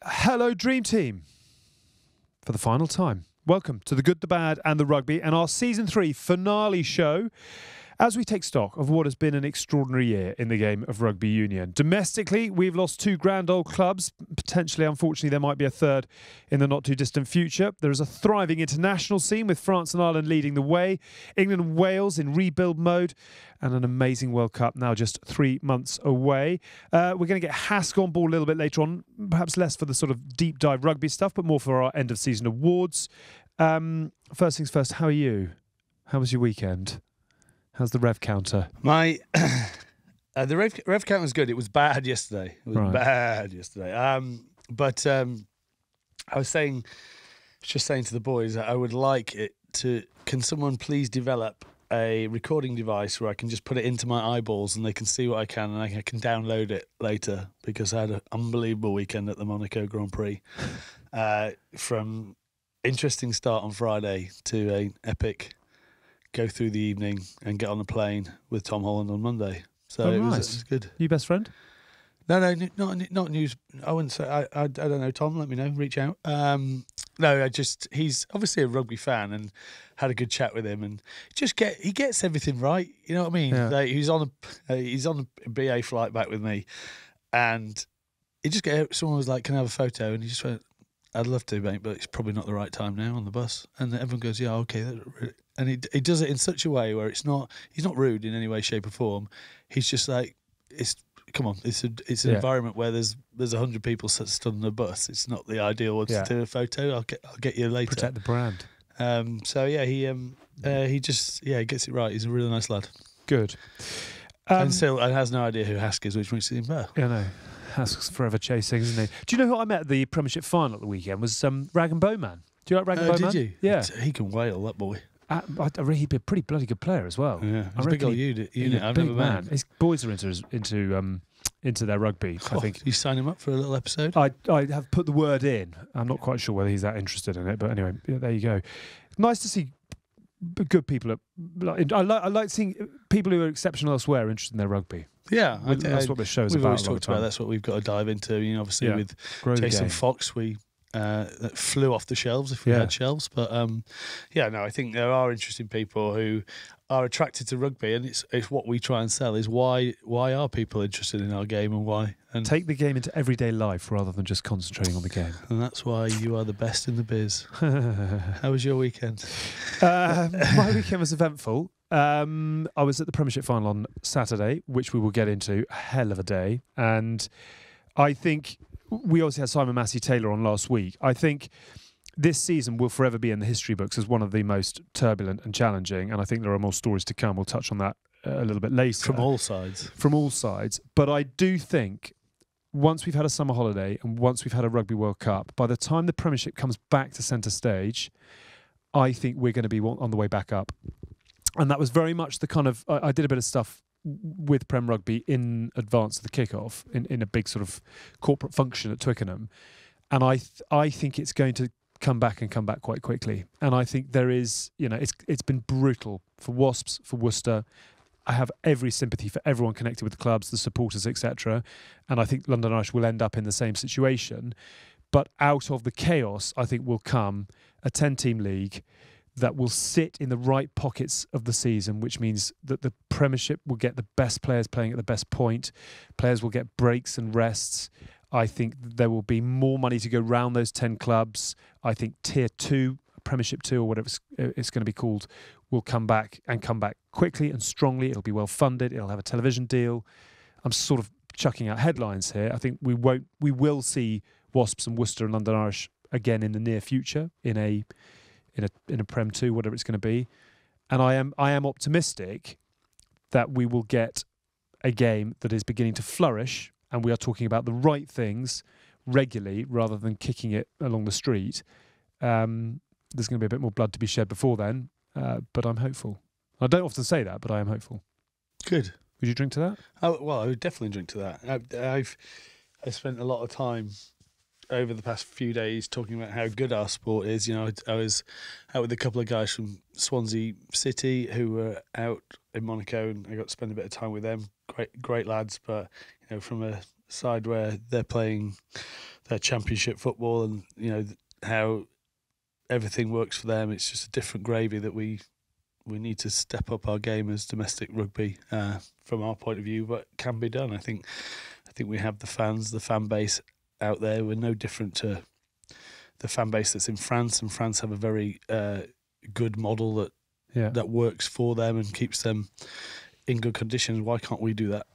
Hello, Dream Team. For the final time, welcome to The Good, the Bad and the Rugby and our Season 3 finale show as we take stock of what has been an extraordinary year in the game of rugby union. Domestically, we've lost two grand old clubs. Potentially, unfortunately, there might be a third in the not-too-distant future. There is a thriving international scene with France and Ireland leading the way, England and Wales in rebuild mode, and an amazing World Cup now just 3 months away. We're going to get Hask on board a little bit later on, perhaps less for the sort of deep dive rugby stuff, but more for our end of season awards. First things first, how are you? How was your weekend? How's the rev counter? The rev count was good. It was bad yesterday. It was bad yesterday. I was just saying to the boys that I would like it to. Can someone please develop a recording device where I can just put it into my eyeballs and they can see what I can and I can download it later, because I had an unbelievable weekend at the Monaco Grand Prix. From interesting start on Friday to an epic go through the evening and get on a plane with Tom Holland on Monday. So it was good. You best friend? No, not news. I wouldn't say. I don't know. Tom, let me know. Reach out. He's obviously a rugby fan and had a good chat with him, and he gets everything right. You know what I mean? Yeah. Like, he's on a BA flight back with me, and someone was like, "Can I have a photo?" And he just went, "I'd love to, mate, but it's probably not the right time now on the bus." And everyone goes, "Yeah, okay." And he does it in such a way where he's not rude in any way, shape, or form. He's just like, come on, it's an environment where there's 100 people stood on the bus. It's not the ideal one to do a photo. I'll get you later. Protect the brand. He gets it right. He's a really nice lad. Good. And still, I has no idea who Hask is, which makes it even better. Yeah, no. Hask's forever chasing, isn't he? Do you know who I met at the Premiership Final at the weekend? Was Rag and Bowman. Do you like Rag and Bowman? Did you? Yeah. He can wail, that boy. He'd be a pretty bloody good player as well. Yeah, he's a big old unit. I've big never met him. His boys are into their rugby. I think you sign him up for a little episode. I have put the word in. I'm not quite sure whether he's that interested in it, but anyway, there you go. Nice to see good people. I like seeing people who are exceptional elsewhere interested in their rugby. Yeah, that's what this show is about. We've always talked about. That's what we've got to dive into. Obviously with Jason Fox, that flew off the shelves if we had shelves. But I think there are interesting people who are attracted to rugby, and it's what we try and sell is why are people interested in our game and why. And take the game into everyday life rather than just concentrating on the game. And that's why you are the best in the biz. How was your weekend? My weekend was eventful. I was at the Premiership Final on Saturday, which we will get into. A hell of a day. And I think we obviously had Simon Massey-Taylor on last week. I think this season will forever be in the history books as one of the most turbulent and challenging, and I think there are more stories to come. We'll touch on that a little bit later. From all sides. From all sides. But I do think once we've had a summer holiday and once we've had a Rugby World Cup, by the time the Premiership comes back to centre stage, I think we're going to be on the way back up. And that was very much the kind of... I did a bit of stuff with Prem Rugby in advance of the kickoff in a big sort of corporate function at Twickenham, and I think it's going to come back quite quickly. And I think there is, it's been brutal for Wasps, for Worcester. I have every sympathy for everyone connected with the clubs, the supporters, etc. And I think London Irish will end up in the same situation. But out of the chaos, I think will come a 10-team league that will sit in the right pockets of the season, which means that the Premiership will get the best players playing at the best point. Players will get breaks and rests. I think there will be more money to go round those 10 clubs. I think Tier 2, Premiership 2 or whatever it's going to be called, will come back quickly and strongly. It'll be well funded. It'll have a television deal. I'm sort of chucking out headlines here. I think we will see Wasps and Worcester and London Irish again in the near future in a Prem 2, whatever it's going to be. And I am optimistic that we will get a game that is beginning to flourish, and we are talking about the right things regularly rather than kicking it along the street. There's going to be a bit more blood to be shed before then, but I'm hopeful. I don't often say that, but I am hopeful. Good. Would you drink to that? Well, I would definitely drink to that. I spent a lot of time over the past few days talking about how good our sport is. You know, I was out with a couple of guys from Swansea City who were out in Monaco, and I got to spend a bit of time with them. Great lads, but you know, from a side where they're playing their championship football, and you know how everything works for them. It's just a different gravy that we need to step up our game as domestic rugby from our point of view, but can be done. I think we have the fans, the fan base out there. We're no different to the fan base that's in France, and France have a very good model that works for them and keeps them in good conditions. Why can't we do that?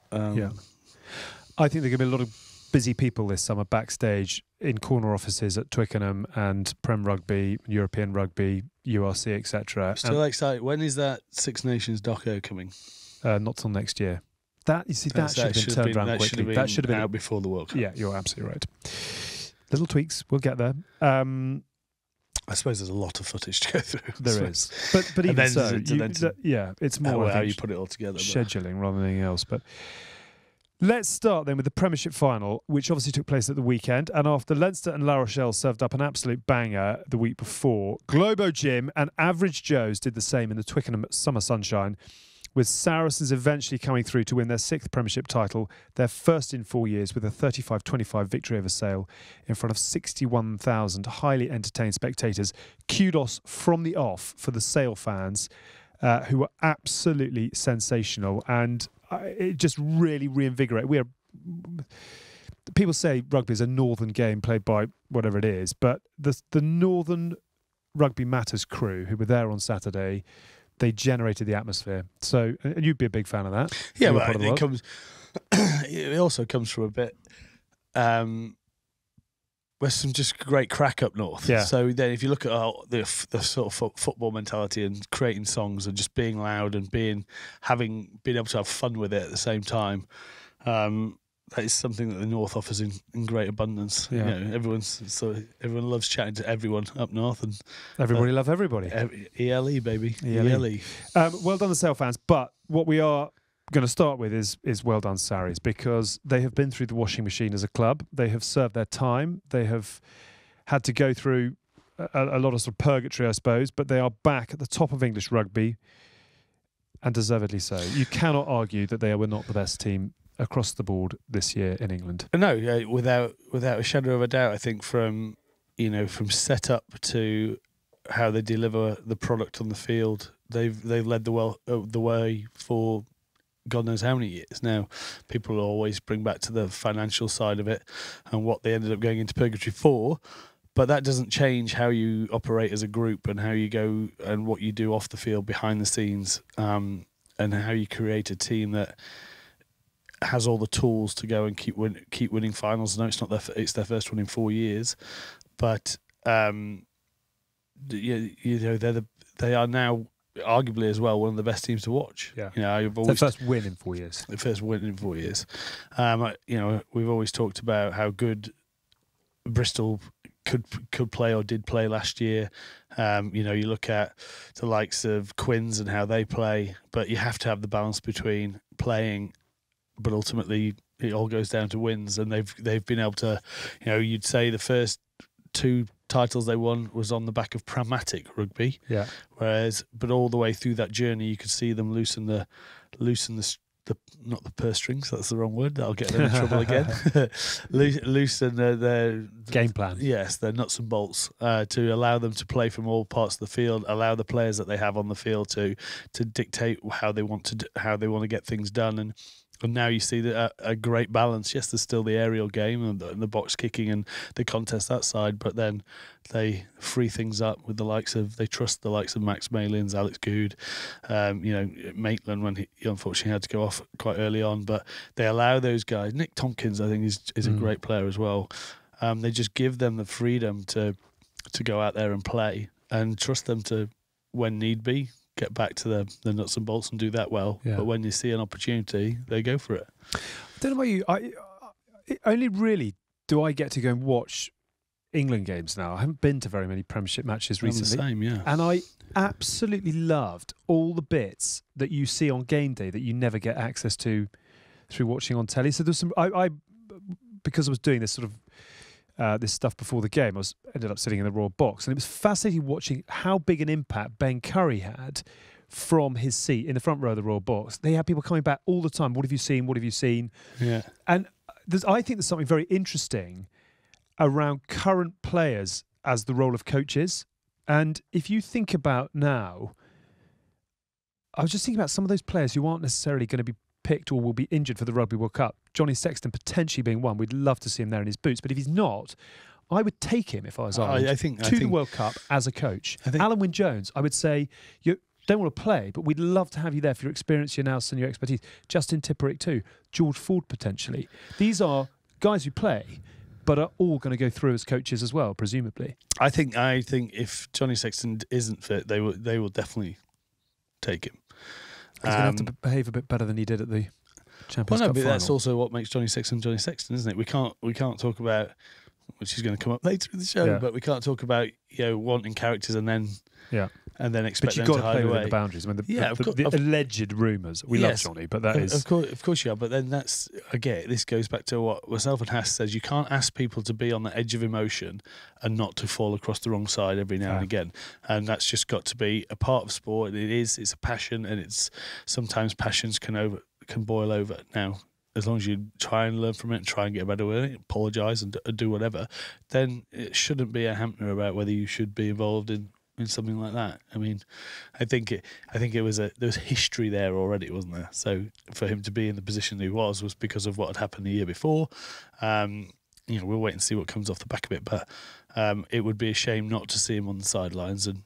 I think there are going to be a lot of busy people this summer backstage in corner offices at Twickenham and Prem Rugby, European Rugby, URC, etc. Still excited. When is that Six Nations doco coming? Not till next year. That should have been turned around quickly. That should have been out before the World Cup. Yeah, you're absolutely right. Little tweaks, we'll get there. I suppose there's a lot of footage to go through. There is, but even so, it's more how you put it all together. Scheduling rather than anything else. But let's start then with the Premiership final, which obviously took place at the weekend. And after Leinster and La Rochelle served up an absolute banger the week before, Globo Gym and Average Joe's did the same in the Twickenham summer sunshine, with Saracens eventually coming through to win their 6th Premiership title, their first in 4 years, with a 35-25 victory over Sale in front of 61,000 highly entertained spectators. Kudos from the off for the Sale fans, who were absolutely sensational, and it just really reinvigorated. People say rugby is a northern game played by whatever it is, but the Northern Rugby Matters crew who were there on Saturday, they generated the atmosphere. So, and you'd be a big fan of that. Yeah, well, it also comes from a bit where some just great crack up north. Yeah. So then, if you look at the sort of football mentality and creating songs and just being loud and being able to have fun with it at the same time, that is something that the north offers in great abundance. Yeah. You know, everyone loves chatting to everyone up north, and everybody love everybody. ELE baby, ELE. Well done, the Sale fans. But what we are going to start with is well done, Sarries, because they have been through the washing machine as a club. They have served their time. They have had to go through a lot of sort of purgatory, I suppose, but they are back at the top of English rugby, and deservedly so. You cannot argue that they were not the best team across the board this year in England. No, without a shadow of a doubt. I think from setup to how they deliver the product on the field, they've led the way for God knows how many years now. People always bring back to the financial side of it and what they ended up going into purgatory for, but that doesn't change how you operate as a group and how you go and what you do off the field behind the scenes, and how you create a team that has all the tools to go and keep winning finals. No, it's their first one in 4 years, but they are now arguably as well one of the best teams to watch. Yeah, their first win in 4 years. The first win in 4 years. We've always talked about how good Bristol could play or did play last year. You look at the likes of Quins and how they play, but you have to have the balance between playing, but ultimately it all goes down to wins, and they've been able to, you'd say the first 2 titles they won was on the back of pragmatic rugby. Yeah. But all the way through that journey, you could see them loosen the not the purse strings. That's the wrong word. That'll get them in trouble again. Loosen their game plan. Yes, their nuts and bolts to allow them to play from all parts of the field. Allow the players that they have on the field to dictate how they want to get things done. And now you see a great balance. Yes, there's still the aerial game and the box kicking and the contest that side, but then they free things up with they trust the likes of Max Malins, Alex Good, Maitland when he unfortunately had to go off quite early on, but they allow those guys. Nick Tompkins, I think, is a great player as well. They just give them the freedom to go out there and play and trust them to, when need be, get back to the nuts and bolts and do that well. Yeah. But when you see an opportunity, they go for it. I don't know about you. Only really do I get to go and watch England games now. I haven't been to very many Premiership matches recently. I'm the same, yeah. And I absolutely loved all the bits that you see on game day that you never get access to through watching on telly. So there's some. I because I was doing this sort of this stuff before the game. Ended up sitting in the Royal box, and it was fascinating watching how big an impact Ben Curry had from his seat in the front row of the Royal box. They had people coming back all the time. What have you seen? What have you seen? Yeah. And I think there's something very interesting around current players as the role of coaches. And if you think about now, I was just thinking about some of those players who aren't necessarily going to be picked or will be injured for the Rugby World Cup. Johnny Sexton potentially being one. We'd love to see him there in his boots. But if he's not, I would take him if I was Ireland to the World Cup as a coach. Alan Wynne-Jones, I would say, you don't want to play, but we'd love to have you there for your experience, your nous and your expertise. Justin Tipperick too. George Ford potentially. These are guys who play, but are all going to go through as coaches as well, presumably. I think if Johnny Sexton isn't fit, they will definitely take him. He's going to have to behave a bit better than he did at the Champions Cup but final. that's also what makes Johnny Sexton, isn't it? We can't talk about, which is going to come up later in the show, but we can't talk about wanting characters and then expect them to hide away. But you've got to play within the boundaries. I mean, the alleged rumours. We love Johnny, but that is of course you are. But then this goes back to what myself and Hask says. You can't ask people to be on the edge of emotion and not to fall across the wrong side every now and again. And that's just got to be a part of sport. It's a passion, and it's sometimes passions can boil over. Now, as long as you try and learn from it and try and get better with it, apologise and do whatever, then it shouldn't be a hamper about whether you should be involved in something like that. I mean, I think there was history there already, wasn't there? So for him to be in the position he was because of what had happened the year before. We'll wait and see what comes off the back of it, but it would be a shame not to see him on the sidelines. And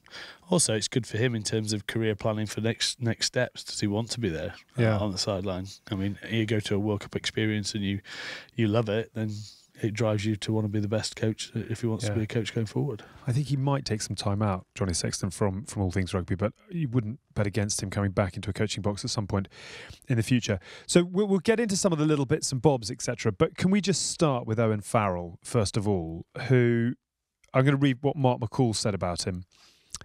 also, it's good for him in terms of career planning for next steps. Does he want to be there on the sideline? I mean, you go to a World Cup experience and you love it, then it drives you to want to be the best coach if he wants to be a coach going forward. I think he might take some time out, Johnny Sexton, from all things rugby, but you wouldn't bet against him coming back into a coaching box at some point in the future. So we'll get into some of the little bits and bobs, etc. But can we just start with Owen Farrell, first of all, who I'm going to read what Mark McCall said about him.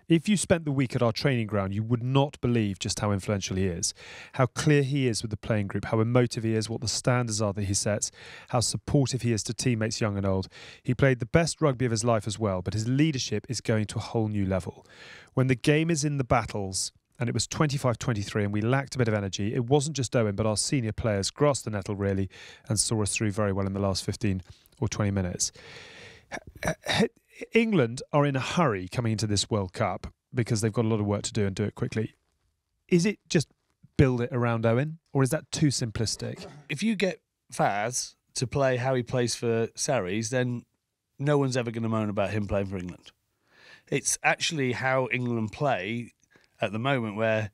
If you spent the week at our training ground, you would not believe just how influential he is, how clear he is with the playing group, how emotive he is, what the standards are that he sets, how supportive he is to teammates young and old. He played the best rugby of his life as well, but his leadership is going to a whole new level. When the game is in the battles, and it was 25-23 and we lacked a bit of energy, it wasn't just Owen, but our senior players grasped the nettle really and saw us through very well in the last 15 or 20 minutes. England are in a hurry coming into this World Cup because they've got a lot of work to do and do it quickly. Is it just build it around Owen, or is that too simplistic? If you get Faz to play how he plays for Sarries, then no one's ever going to moan about him playing for England. It's actually how England play at the moment, where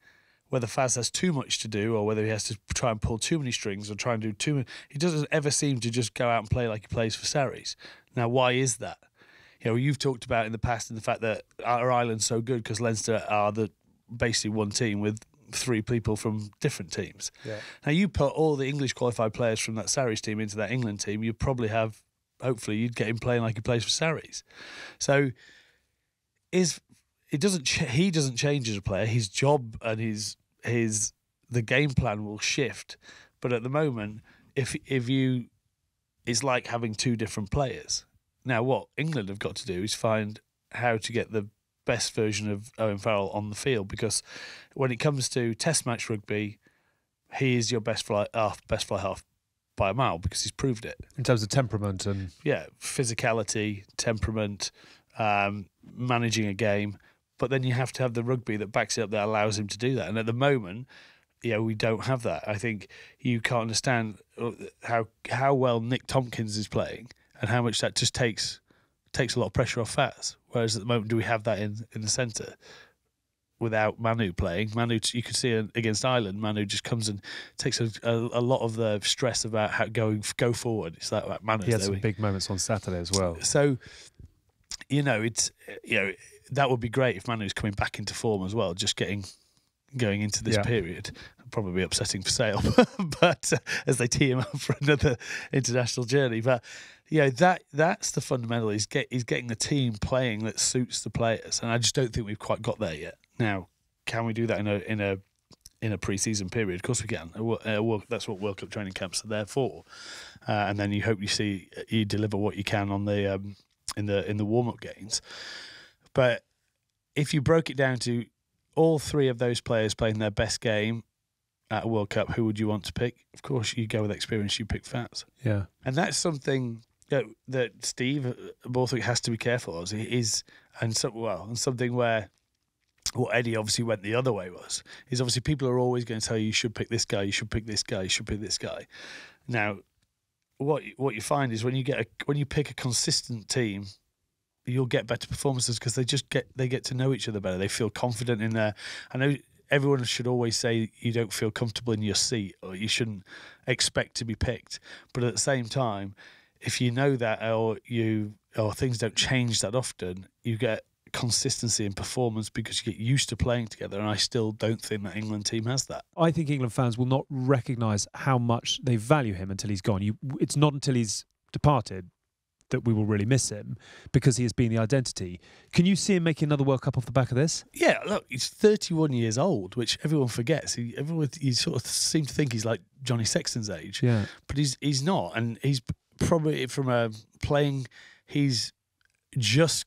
whether Faz has too much to do or whether he has to try and pull too many strings or try and do too many, he doesn't ever seem to just go out and play like he plays for Sarries. Now, why is that? You've talked about in the past and the fact that our island's so good because Leinster are basically one team with three people from different teams. Yeah. Now, you put all the English qualified players from that Sarries team into that England team, you'd probably have, hopefully, you'd get him playing like he plays for Sarries. So, he doesn't change as a player. His job and the game plan will shift. But at the moment, it's like having two different players. Now, what England have got to do is find how to get the best version of Owen Farrell on the field, because when it comes to Test match rugby, he is your best fly half by a mile because he's proved it in terms of temperament and physicality, temperament, managing a game. But then you have to have the rugby that backs it up that allows him to do that. And at the moment, we don't have that. I think you can't understand how well Nick Tompkins is playing and how much that just takes a lot of pressure off Faz. Whereas at the moment, do we have that in the centre? Without Manu playing, you could see against Ireland, Manu just comes and takes a lot of the stress about how go forward. It's like Manu. He had some big moments on Saturday as well. So, that would be great if Manu's coming back into form as well, just going into this period. Probably upsetting for Sale, but as they tee him up for another international journey. But that's the fundamental. He's getting the team playing that suits the players, and I just don't think we've quite got there yet. Now, can we do that in a pre-season period. Of course we can. That's what World Cup training camps are there for. And then you hope you deliver what you can on the in the warm-up games. But if you broke it down to all three of those players playing their best game at a World Cup, who would you want to pick? Of course, you go with experience. You pick Fats. Yeah, and that's something that Steve Borthwick has to be careful of. And something where what Eddie obviously went the other way is obviously people are always going to tell you should pick this guy, you should pick this guy, you should pick this guy. Now, what you find is when you pick a consistent team, you'll get better performances because they get to know each other better. They feel confident in their. I know everyone should always say you don't feel comfortable in your seat or you shouldn't expect to be picked, but at the same time, if you know that or things don't change that often, you get consistency in performance because you get used to playing together, and I still don't think that England team has that. I think England fans will not recognise how much they value him until he's gone. It's not until he's departed that we will really miss him because he has been the identity. Can you see him making another World Cup off the back of this? Yeah, look, he's 31 years old, which everyone forgets. You sort of seem to think he's like Johnny Sexton's age, yeah, but he's not, and he's probably from a playing. He's just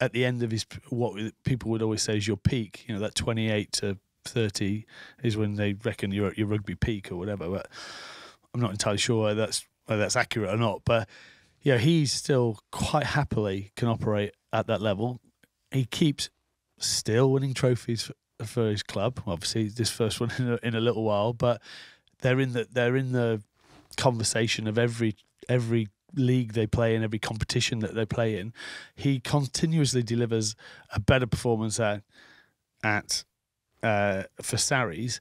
at the end of what people would always say is your peak. You know, that 28 to 30 is when they reckon you're at your rugby peak or whatever. But I'm not entirely sure whether that's accurate or not. But yeah, he still quite happily can operate at that level. He keeps still winning trophies for his club. Obviously, this first one in a little while, but they're in the conversation of every league they play in, every competition that they play in. He continuously delivers a better performance for Sarries.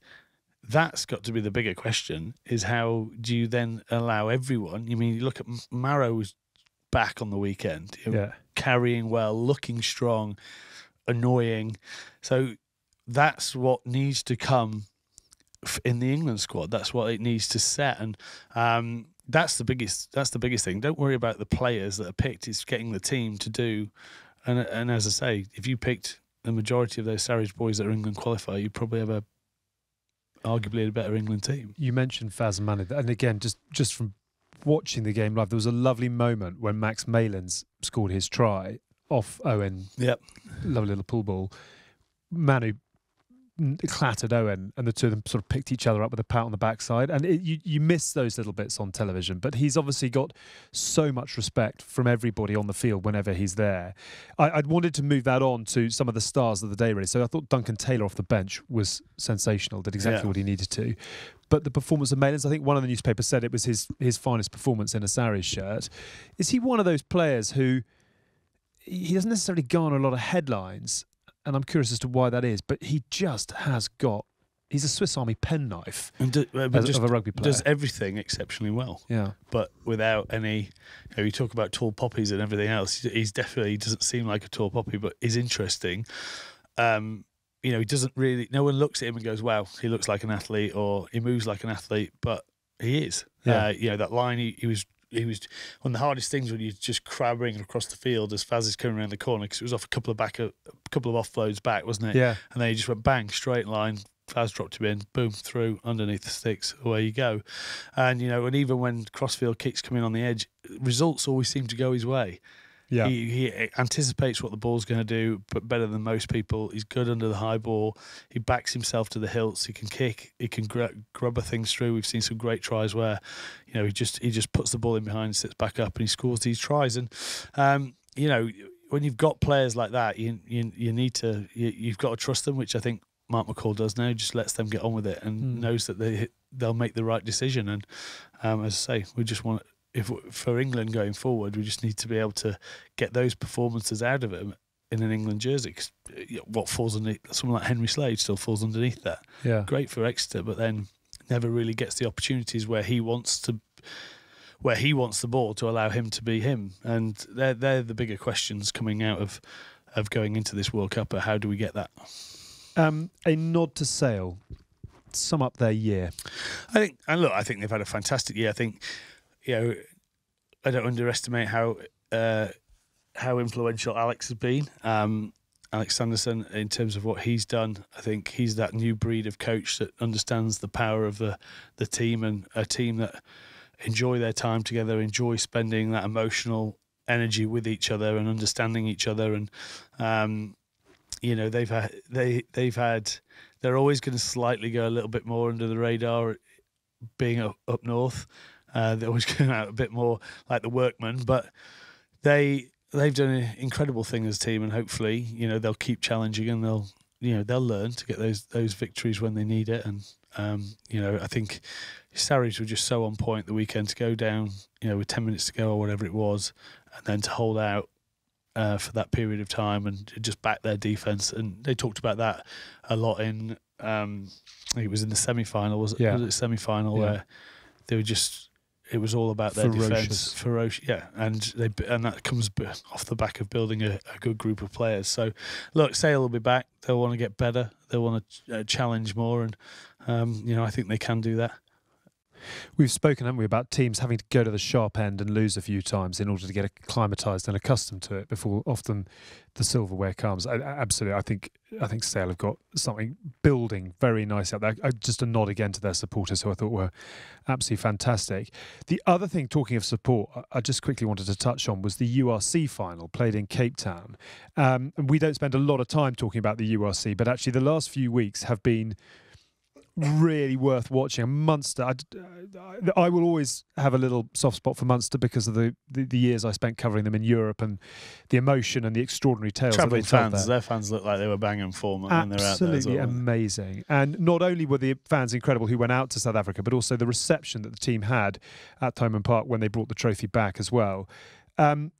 That's got to be the bigger question, is how do you then allow everyone? You mean, you look at Marrow was back on the weekend, carrying well, looking strong, annoying. So that's what needs to come in the England squad. That's what it needs to set, and that's the biggest thing. Don't worry about the players that are picked. It's getting the team to do. And as I say, if you picked the majority of those Sarries boys that are England qualifier, you probably have arguably a better England team. You mentioned Faz and Manu, and again, just from watching the game live, there was a lovely moment when Max Malins scored his try off Owen. Yep, lovely little pool ball. Manu clattered Owen, and the two of them sort of picked each other up with a pat on the backside, and you miss those little bits on television, but he's obviously got so much respect from everybody on the field whenever he's there. I'd wanted to move that on to some of the stars of the day, really. So I thought Duncan Taylor off the bench was sensational, did exactly what he needed to. But the performance of Malins, I think one of the newspapers said it was his finest performance in a Sarries shirt. Is he one of those players who he doesn't necessarily garner a lot of headlines, and I'm curious as to why that is, but he just has got... He's a Swiss Army penknife of a rugby player. Does everything exceptionally well. Yeah. But without any... You talk about tall poppies and everything else. He doesn't seem like a tall poppy, but is interesting. He doesn't really... No one looks at him and goes, wow, he looks like an athlete, or he moves like an athlete, but he is. Yeah. That line, he was one of the hardest things when you're just crabbing across the field as Faz is coming around the corner, because it was off a couple of offloads back, wasn't it? Yeah. And then he just went bang, straight line. Faz dropped him in, boom, through, underneath the sticks, away you go. And, and even when crossfield kicks come in on the edge, results always seem to go his way. Yeah. He anticipates what the ball's going to do, but better than most people. He's good under the high ball. He backs himself to the hilts. He can kick. He can grubber things through. We've seen some great tries where, he just puts the ball in behind, sits back up, and he scores these tries. And when you've got players like that, you've got to trust them, which I think Mark McCall does now. Just lets them get on with it and knows that they'll make the right decision. And as I say, we just want. For England going forward, we just need to be able to get those performances out of him in an England jersey. 'Cause what falls underneath, someone like Henry Slade still falls underneath that. Yeah. Great for Exeter, but then never really gets the opportunities where he wants the ball to allow him to be him. And they're the bigger questions coming out of going into this World Cup. How do we get that? A nod to Sale. Sum up their year. I think they've had a fantastic year. I think. I don't underestimate how influential Alex has been. Alex Sanderson, in terms of what he's done. I think he's that new breed of coach that understands the power of the team, and a team that enjoy their time together, enjoy spending that emotional energy with each other and understanding each other. And you know, they're always going to slightly go a little bit more under the radar, being up north. They're always going out a bit more like the workmen, but they've done an incredible thing as a team, and hopefully, you know, they'll keep challenging, and they'll learn to get those victories when they need it. And you know, I think Sarries were just so on point the weekend to go down, you know, with 10 minutes to go or whatever it was, and then to hold out for that period of time and just back their defence. And they talked about that a lot in, I think it was in the semi-final, was it semi-final, where they were just, it was all about their defence. Ferocious, yeah. And that comes off the back of building a good group of players. So, look, Sale will be back. They'll want to get better. They'll want to challenge more. And, you know, I think they can do that. We've spoken, haven't we, about teams having to go to the sharp end and lose a few times in order to get acclimatised and accustomed to it before often the silverware comes. Absolutely, I think Sale have got something building very nicely up there. Just a nod again to their supporters, who I thought were absolutely fantastic. The other thing, talking of support, I just quickly wanted to touch on was the URC final played in Cape Town. And we don't spend a lot of time talking about the URC, but actually the last few weeks have been really worth watching. Munster, I will always have a little soft spot for Munster because of the years I spent covering them in Europe and the emotion and the extraordinary tales. Travelling fans, their fans looked like they were banging form when they're out there. Absolutely amazing. And not only were the fans incredible who went out to South Africa, but also the reception that the team had at Thomond Park when they brought the trophy back as well. Graham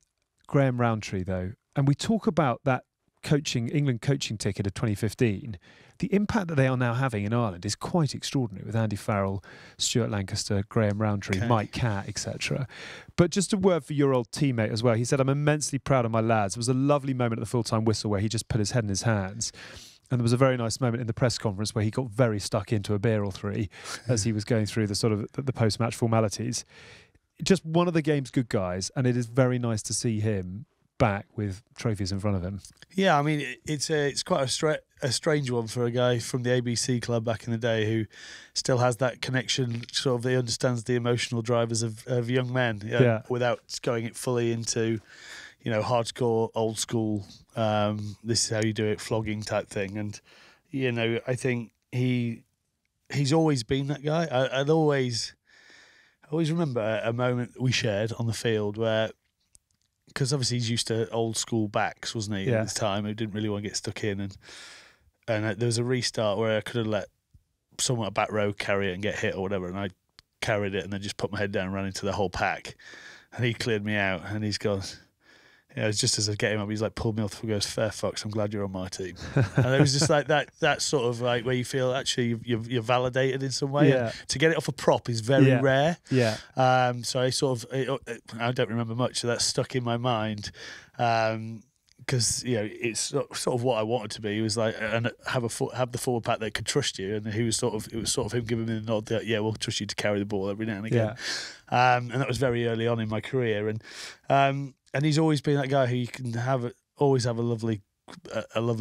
Rowntree, though, and we talk about that England coaching ticket of 2015. The impact that they are now having in Ireland is quite extraordinary, with Andy Farrell, Stuart Lancaster, Graham Rowntree, Mike Catt, etc. But just a word for your old teammate as well. He said, "I'm immensely proud of my lads." It was a lovely moment at the full-time whistle where he just put his head in his hands. And there was a very nice moment in the press conference where he got very stuck into a beer or three as he was going through the sort of the post-match formalities. Just one of the game's good guys, and it is very nice to see him back with trophies in front of him. Yeah, I mean, it's quite a strange one for a guy from the ABC club back in the day who still has that connection, sort of, he understands the emotional drivers of young men, without going it fully into, you know, hardcore, old school, this is how you do it, flogging type thing. And, you know, I think he's always been that guy. I always remember a moment we shared on the field where, because obviously he's used to old school backs, wasn't he, at this time, who didn't really want to get stuck in. And there was a restart where I could have let someone at back row carry it and get hit or whatever, and I carried it and then just put my head down and ran into the whole pack. And he cleared me out, and he's gone, you know, just as I get him up, he's like pulled me off the floor, goes, "Fair fucks, I'm glad you're on my team." And it was just like that sort of like where you feel actually you're validated in some way. Yeah. And to get it off a prop is very rare. Yeah. So I I don't remember much, so that stuck in my mind. Because, you know, it's sort of what I wanted to be. He was like, and have the forward pack that could trust you, and it was sort of him giving me the nod that, yeah, we'll trust you to carry the ball every now and again. Yeah. And that was very early on in my career, and he's always been that guy who you can always have a lovely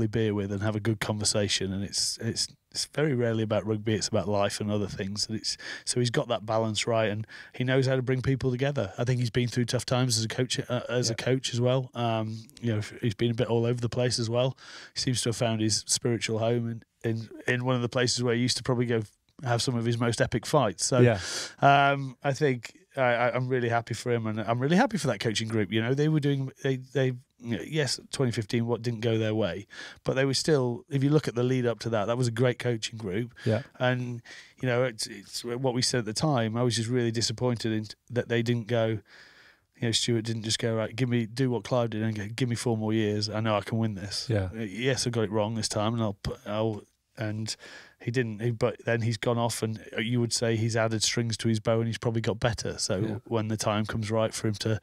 beer with and have a good conversation. And it's very rarely about rugby. It's about life and other things. And so he's got that balance right, and he knows how to bring people together. I think he's been through tough times as a coach, a coach as well. You know, he's been a bit all over the place as well. He seems to have found his spiritual home in one of the places where he used to probably go have some of his most epic fights. So I think I'm really happy for him, and I'm really happy for that coaching group. You know, they were doing yes, 2015 what didn't go their way, but they were still, if you look at the lead up to that was a great coaching group. Yeah. And you know, it's what we said at the time. I was just really disappointed in that they didn't go, you know, Stuart didn't just go, right, do what Clive did and go, give me 4 more years, I know I can win this. Yeah. Yes, I got it wrong this time, and he didn't, but then he's gone off, and you would say he's added strings to his bow, and he's probably got better. So when the time comes right for him to,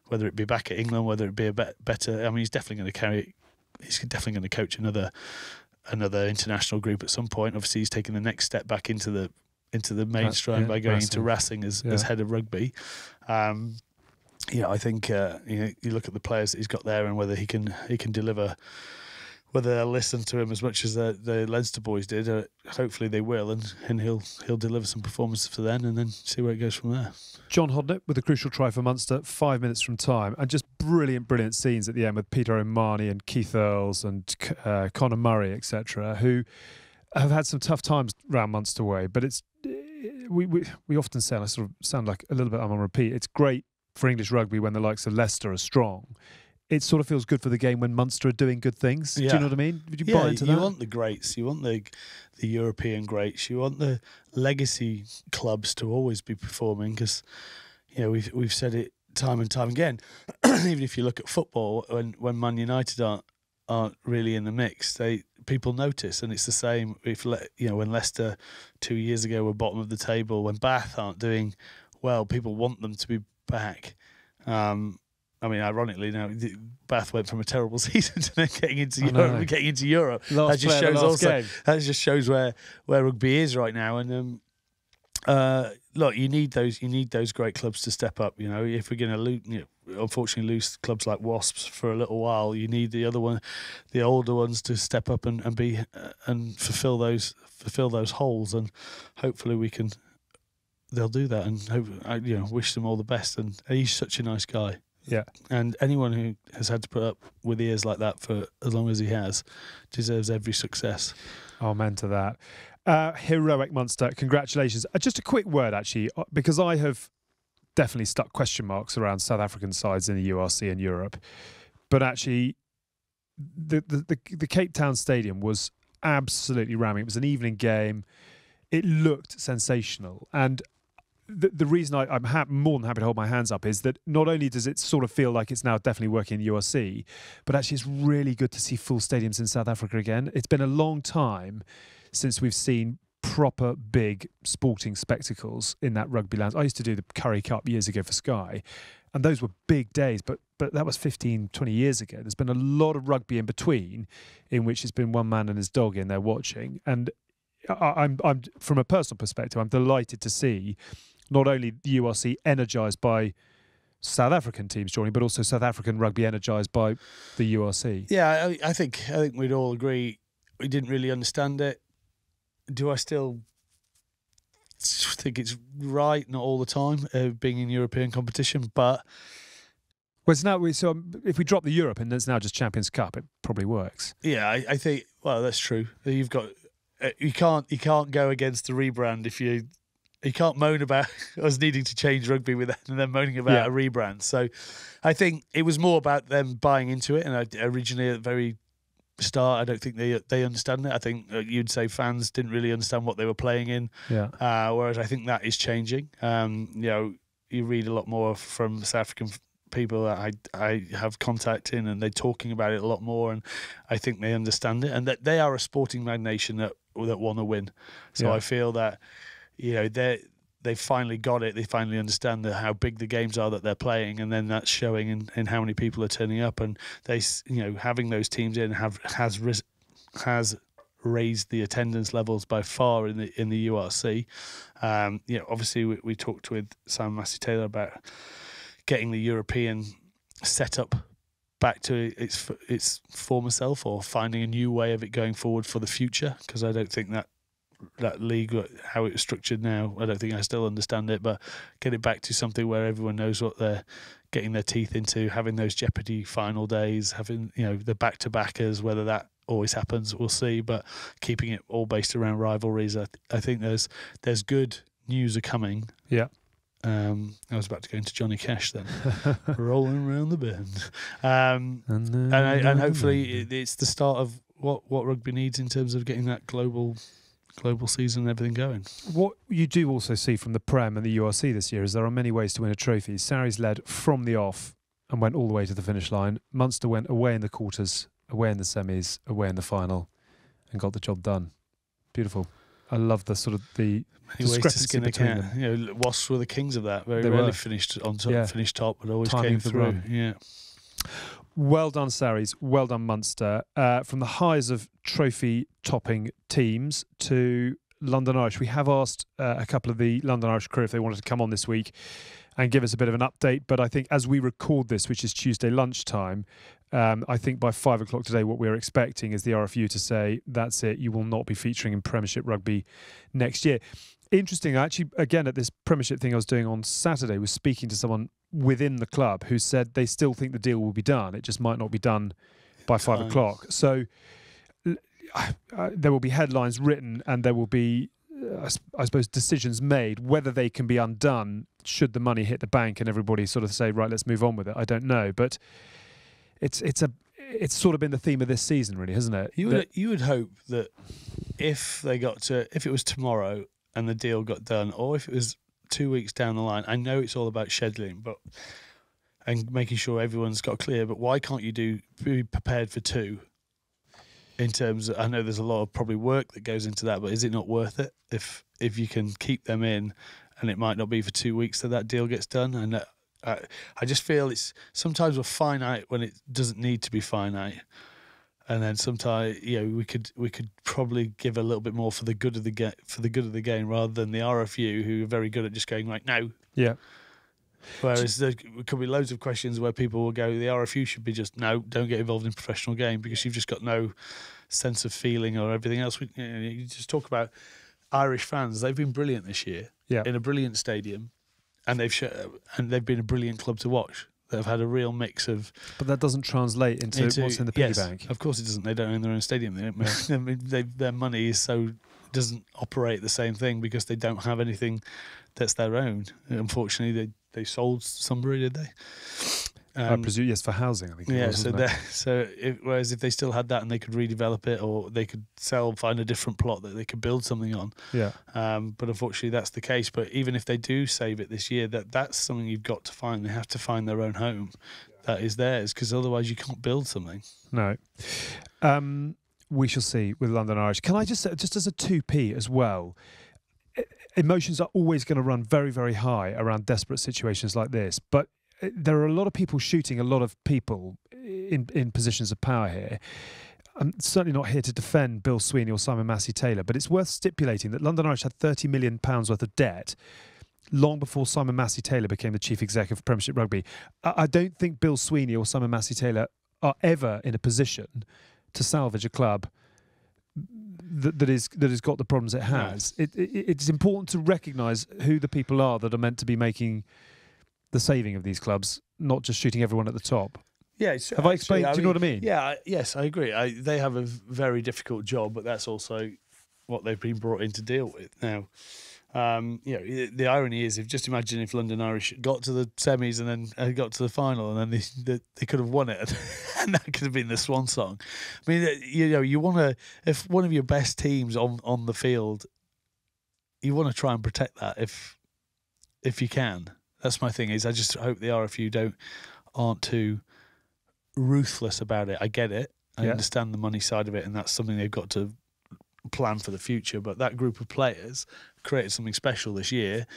whether it be back at England, whether it be a better, I mean, he's definitely going to coach another international group at some point. Obviously, he's taking the next step back into the mainstream by going into Racing as head of rugby. I think you look at the players that he's got there and whether he can deliver whether they'll listen to him as much as the Leinster boys did. Hopefully they will, and he'll deliver some performances for them, and then see where it goes from there. John Hodnett with a crucial try for Munster 5 minutes from time, and just brilliant scenes at the end with Peter O'Mahony and Keith Earls and Conor Murray, etc., who have had some tough times round Munster way. But it's we often say, and I sort of sound like a little bit I'm on repeat, it's great for English rugby when the likes of Leicester are strong. It sort of feels good for the game when Munster are doing good things. Yeah. Do you know what I mean? Would you buy into that? You want the greats. You want the European greats. You want the legacy clubs to always be performing, because we've said it time and time again. Even if you look at football, when Man United aren't really in the mix, people notice, and it's the same. When Leicester 2 years ago were bottom of the table, when Bath aren't doing well, people want them to be back. I mean, ironically, now Bath went from a terrible season to then getting into Europe. That just shows where rugby is right now. And look, you need those great clubs to step up. If we're going to unfortunately lose clubs like Wasps for a little while, you need the older ones to step up and be and fulfill those holes. And hopefully they'll do that. And wish them all the best. And he's such a nice guy. Yeah, and anyone who has had to put up with ears like that for as long as he has deserves every success. Amen to that. Heroic Munster, congratulations. Just a quick word, actually, because I have definitely stuck question marks around South African sides in the URC and Europe. But actually, the Cape Town Stadium was absolutely ramming. It was an evening game. It looked sensational. And the reason I'm more than happy to hold my hands up is that not only does it sort of feel like it's now definitely working in the URC, but actually it's really good to see full stadiums in South Africa again. It's been a long time since we've seen proper big sporting spectacles in that rugby land. I used to do the Currie Cup years ago for Sky, and those were big days, but that was 15, 20 years ago. There's been a lot of rugby in between in which it's been one man and his dog in there watching. And I'm from a personal perspective, I'm delighted to see not only the URC energised by South African teams joining, but also South African rugby energised by the URC. Yeah, I think we'd all agree we didn't really understand it. Do I still think it's right? Not all the time, being in European competition, but it's now. So if we drop the Europe and it's now just Champions Cup, it probably works. Yeah, I think. Well, that's true. You've got you can't go against the rebrand if you. You can't moan about us needing to change rugby with that and then moaning about a rebrand. So I think it was more about them buying into it. And originally at the very start, I don't think they understand it. I think you'd say fans didn't really understand what they were playing in. Yeah. Whereas I think that is changing. You read a lot more from South African people that I have contact in, and they're talking about it a lot more. And I think they understand it, and that they are a sporting mad nation that want to win. So I feel that. They've finally got it. They finally understand how big the games are that they're playing, and then that's showing in how many people are turning up. And they, having those teams in has raised the attendance levels by far in the URC. Obviously we talked with Sam Massey-Taylor about getting the European setup back to its former self, or finding a new way of it going forward for the future. Because I don't think that league, how it's structured now, I don't think I still understand it, but get it back to something where everyone knows what they're getting their teeth into, having those Jeopardy final days, having the back-to-backers, whether that always happens, we'll see, but keeping it all based around rivalries. I think there's good news are coming. Yeah. I was about to go into Johnny Cash then, rolling around the bend, and hopefully it's the start of what rugby needs in terms of getting that global season and everything going. What you do also see from the Prem and the URC this year is there are many ways to win a trophy. Sarries led from the off and went all the way to the finish line. Munster went away in the quarters, away in the semis, away in the final, and got the job done. Beautiful. I love the sort of the discrepancy between them. Wasps were the kings of that. Very rarely finished on top, finished top, but always came through. Yeah. Well done, Sarries. Well done, Munster. From the highs of trophy-topping teams to London Irish. We have asked a couple of the London Irish crew if they wanted to come on this week and give us a bit of an update. But I think as we record this, which is Tuesday lunchtime, I think by 5 o'clock today, what we're expecting is the RFU to say, that's it, you will not be featuring in Premiership Rugby next year. Interesting, actually, again, at this Premiership thing I was doing on Saturday, was speaking to someone within the club who said they still think the deal will be done. It just might not be done by 5 o'clock. So there will be headlines written and there will be, I suppose, decisions made. Whether they can be undone should the money hit the bank and everybody sort of say, right, let's move on with it, I don't know. But it's sort of been the theme of this season, really, hasn't it? You would hope that if it was tomorrow and the deal got done, or if it was 2 weeks down the line, I know it's all about scheduling, and making sure everyone's got clear. But why can't you be prepared for two? In terms of, I know there's a lot of probably work that goes into that, but is it not worth it if you can keep them in, and it might not be for 2 weeks that deal gets done? And I just feel it's sometimes we're finite when it doesn't need to be finite, and then sometimes we could probably give a little bit more for the good of the game rather than the RFU, who are very good at just going right no. Yeah. Whereas there could be loads of questions where people will go, the RFU should be just, no, don't get involved in professional game because you've just got no sense of feeling or everything else. You just talk about Irish fans. They've been brilliant this year in a brilliant stadium, and they've been a brilliant club to watch. They've had a real mix of... But that doesn't translate into what's in the piggy bank. Of course it doesn't. They don't own their own stadium. They don't, I mean, their money doesn't operate the same thing because they don't have anything that's their own. Unfortunately, they sold Sunbury, did they? I presume, yes, for housing, I think. Whereas if they still had that and they could redevelop it, or they could find a different plot that they could build something on. Yeah. But unfortunately, that's the case. But even if they do save it this year, that's something you've got to find. They have to find their own home that is theirs, because otherwise you can't build something. No. We shall see with London Irish. Can I just as a 2p as well, emotions are always going to run very, very high around desperate situations like this. But there are a lot of people shooting a lot of people in positions of power here. I'm certainly not here to defend Bill Sweeney or Simon Massey-Taylor, but it's worth stipulating that London Irish had £30 million worth of debt long before Simon Massey-Taylor became the chief executive of Premiership Rugby. I don't think Bill Sweeney or Simon Massey-Taylor are ever in a position to salvage a club that has got the problems it has. No. It's important to recognise who the people are that are meant to be making the saving of these clubs, not just shooting everyone at the top. Yeah, have I explained? Do you know what I mean? Yeah, yes, I agree. They have a very difficult job, but that's also what they've been brought in to deal with now. The irony is, just imagine if London Irish got to the semis and then got to the final, and then they could have won it, and that could have been the swan song. I mean, you want to, if one of your best teams on the field, you want to try and protect that if you can. That's my thing. Is I just hope the RFU aren't too ruthless about it. I get it. I understand the money side of it, and that's something they've got to plan for the future. But that group of players created something special this year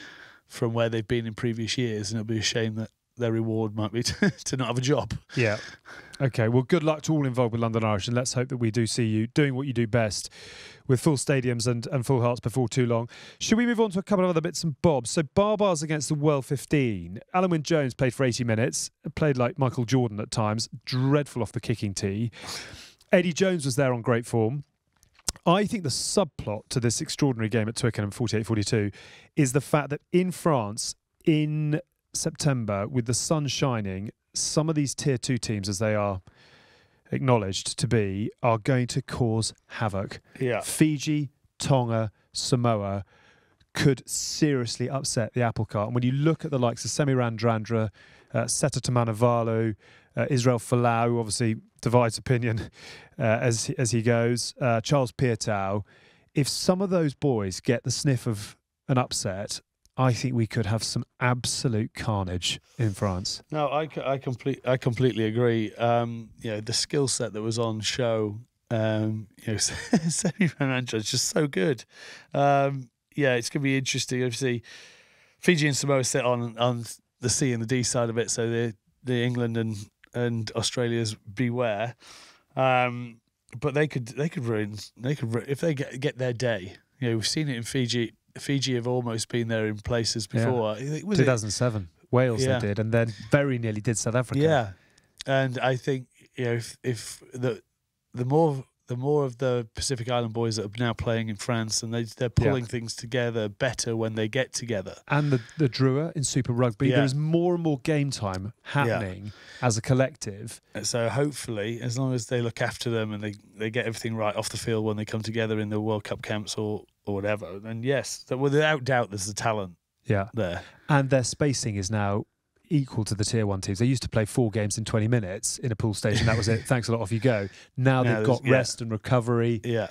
from where they've been in previous years, and it'll be a shame that their reward might be to not have a job. Yeah. Okay, well, good luck to all involved with London Irish, and let's hope that we do see you doing what you do best with full stadiums and full hearts before too long. Should we move on to a couple of other bits and bobs? So Barbars against the World 15. Alan Wynne-Jones played for 80 minutes, played like Michael Jordan at times, dreadful off the kicking tee. Eddie Jones was there on great form. I think the subplot to this extraordinary game at Twickenham 48-42 is the fact that in France, in September, with the sun shining, some of these tier 2 teams, as they are acknowledged to be, are going to cause havoc. Yeah. Fiji, Tonga, Samoa could seriously upset the apple cart. And when you look at the likes of Semi Radradra, Seta Tamanavalu, Israel Folau, who obviously divides opinion as he goes, Charles Piutau, if some of those boys get the sniff of an upset, I think we could have some absolute carnage in France. No, I completely agree. The skill set that was on show, Semi Radradra is just so good. It's going to be interesting. Obviously, Fiji and Samoa sit on the C and the D side of it, so the England and Australia's beware. But they could ruin if they get their day. You know, we've seen it in Fiji. Fiji have almost been there in places before. Was 2007, Wales Yeah. they did, and then very nearly did South Africa. Yeah, and I think, you know, if the more of the Pacific Island boys that are now playing in France, and they're pulling things together better when they get together. And the Drua in Super Rugby, Yeah. there is more and more game time happening as a collective. So hopefully, as long as they look after them and they get everything right off the field when they come together in the World Cup camps or whatever, then yes, without doubt there's the talent there. And their spacing is now equal to the Tier 1 teams. They used to play 4 games in 20 minutes in a pool station. That was it. Thanks a lot, off you go. Now they've got rest and recovery. Yeah.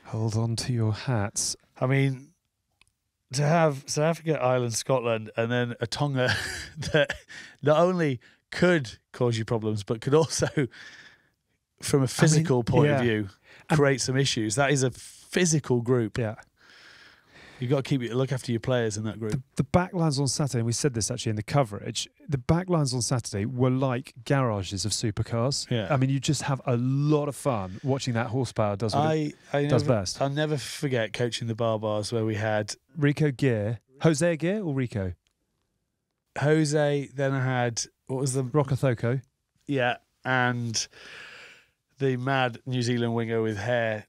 Hold on to your hats. I mean, to have South Africa, Ireland, Scotland, and then a Tonga that not only could cause you problems, but could also, from a physical point of view, create some issues. That is a physical group. Yeah. You've got to look after your players in that group. The backlines on Saturday, and we said this actually in the coverage, the backlines on Saturday were like garages of supercars. Yeah. I mean, you just have a lot of fun watching that horsepower does what it does best. I'll never forget coaching the bars where we had Rico Gear. Jose Gear or Rico? Jose, then I had, what was the... Rokathoko. Yeah, and the mad New Zealand winger with hair.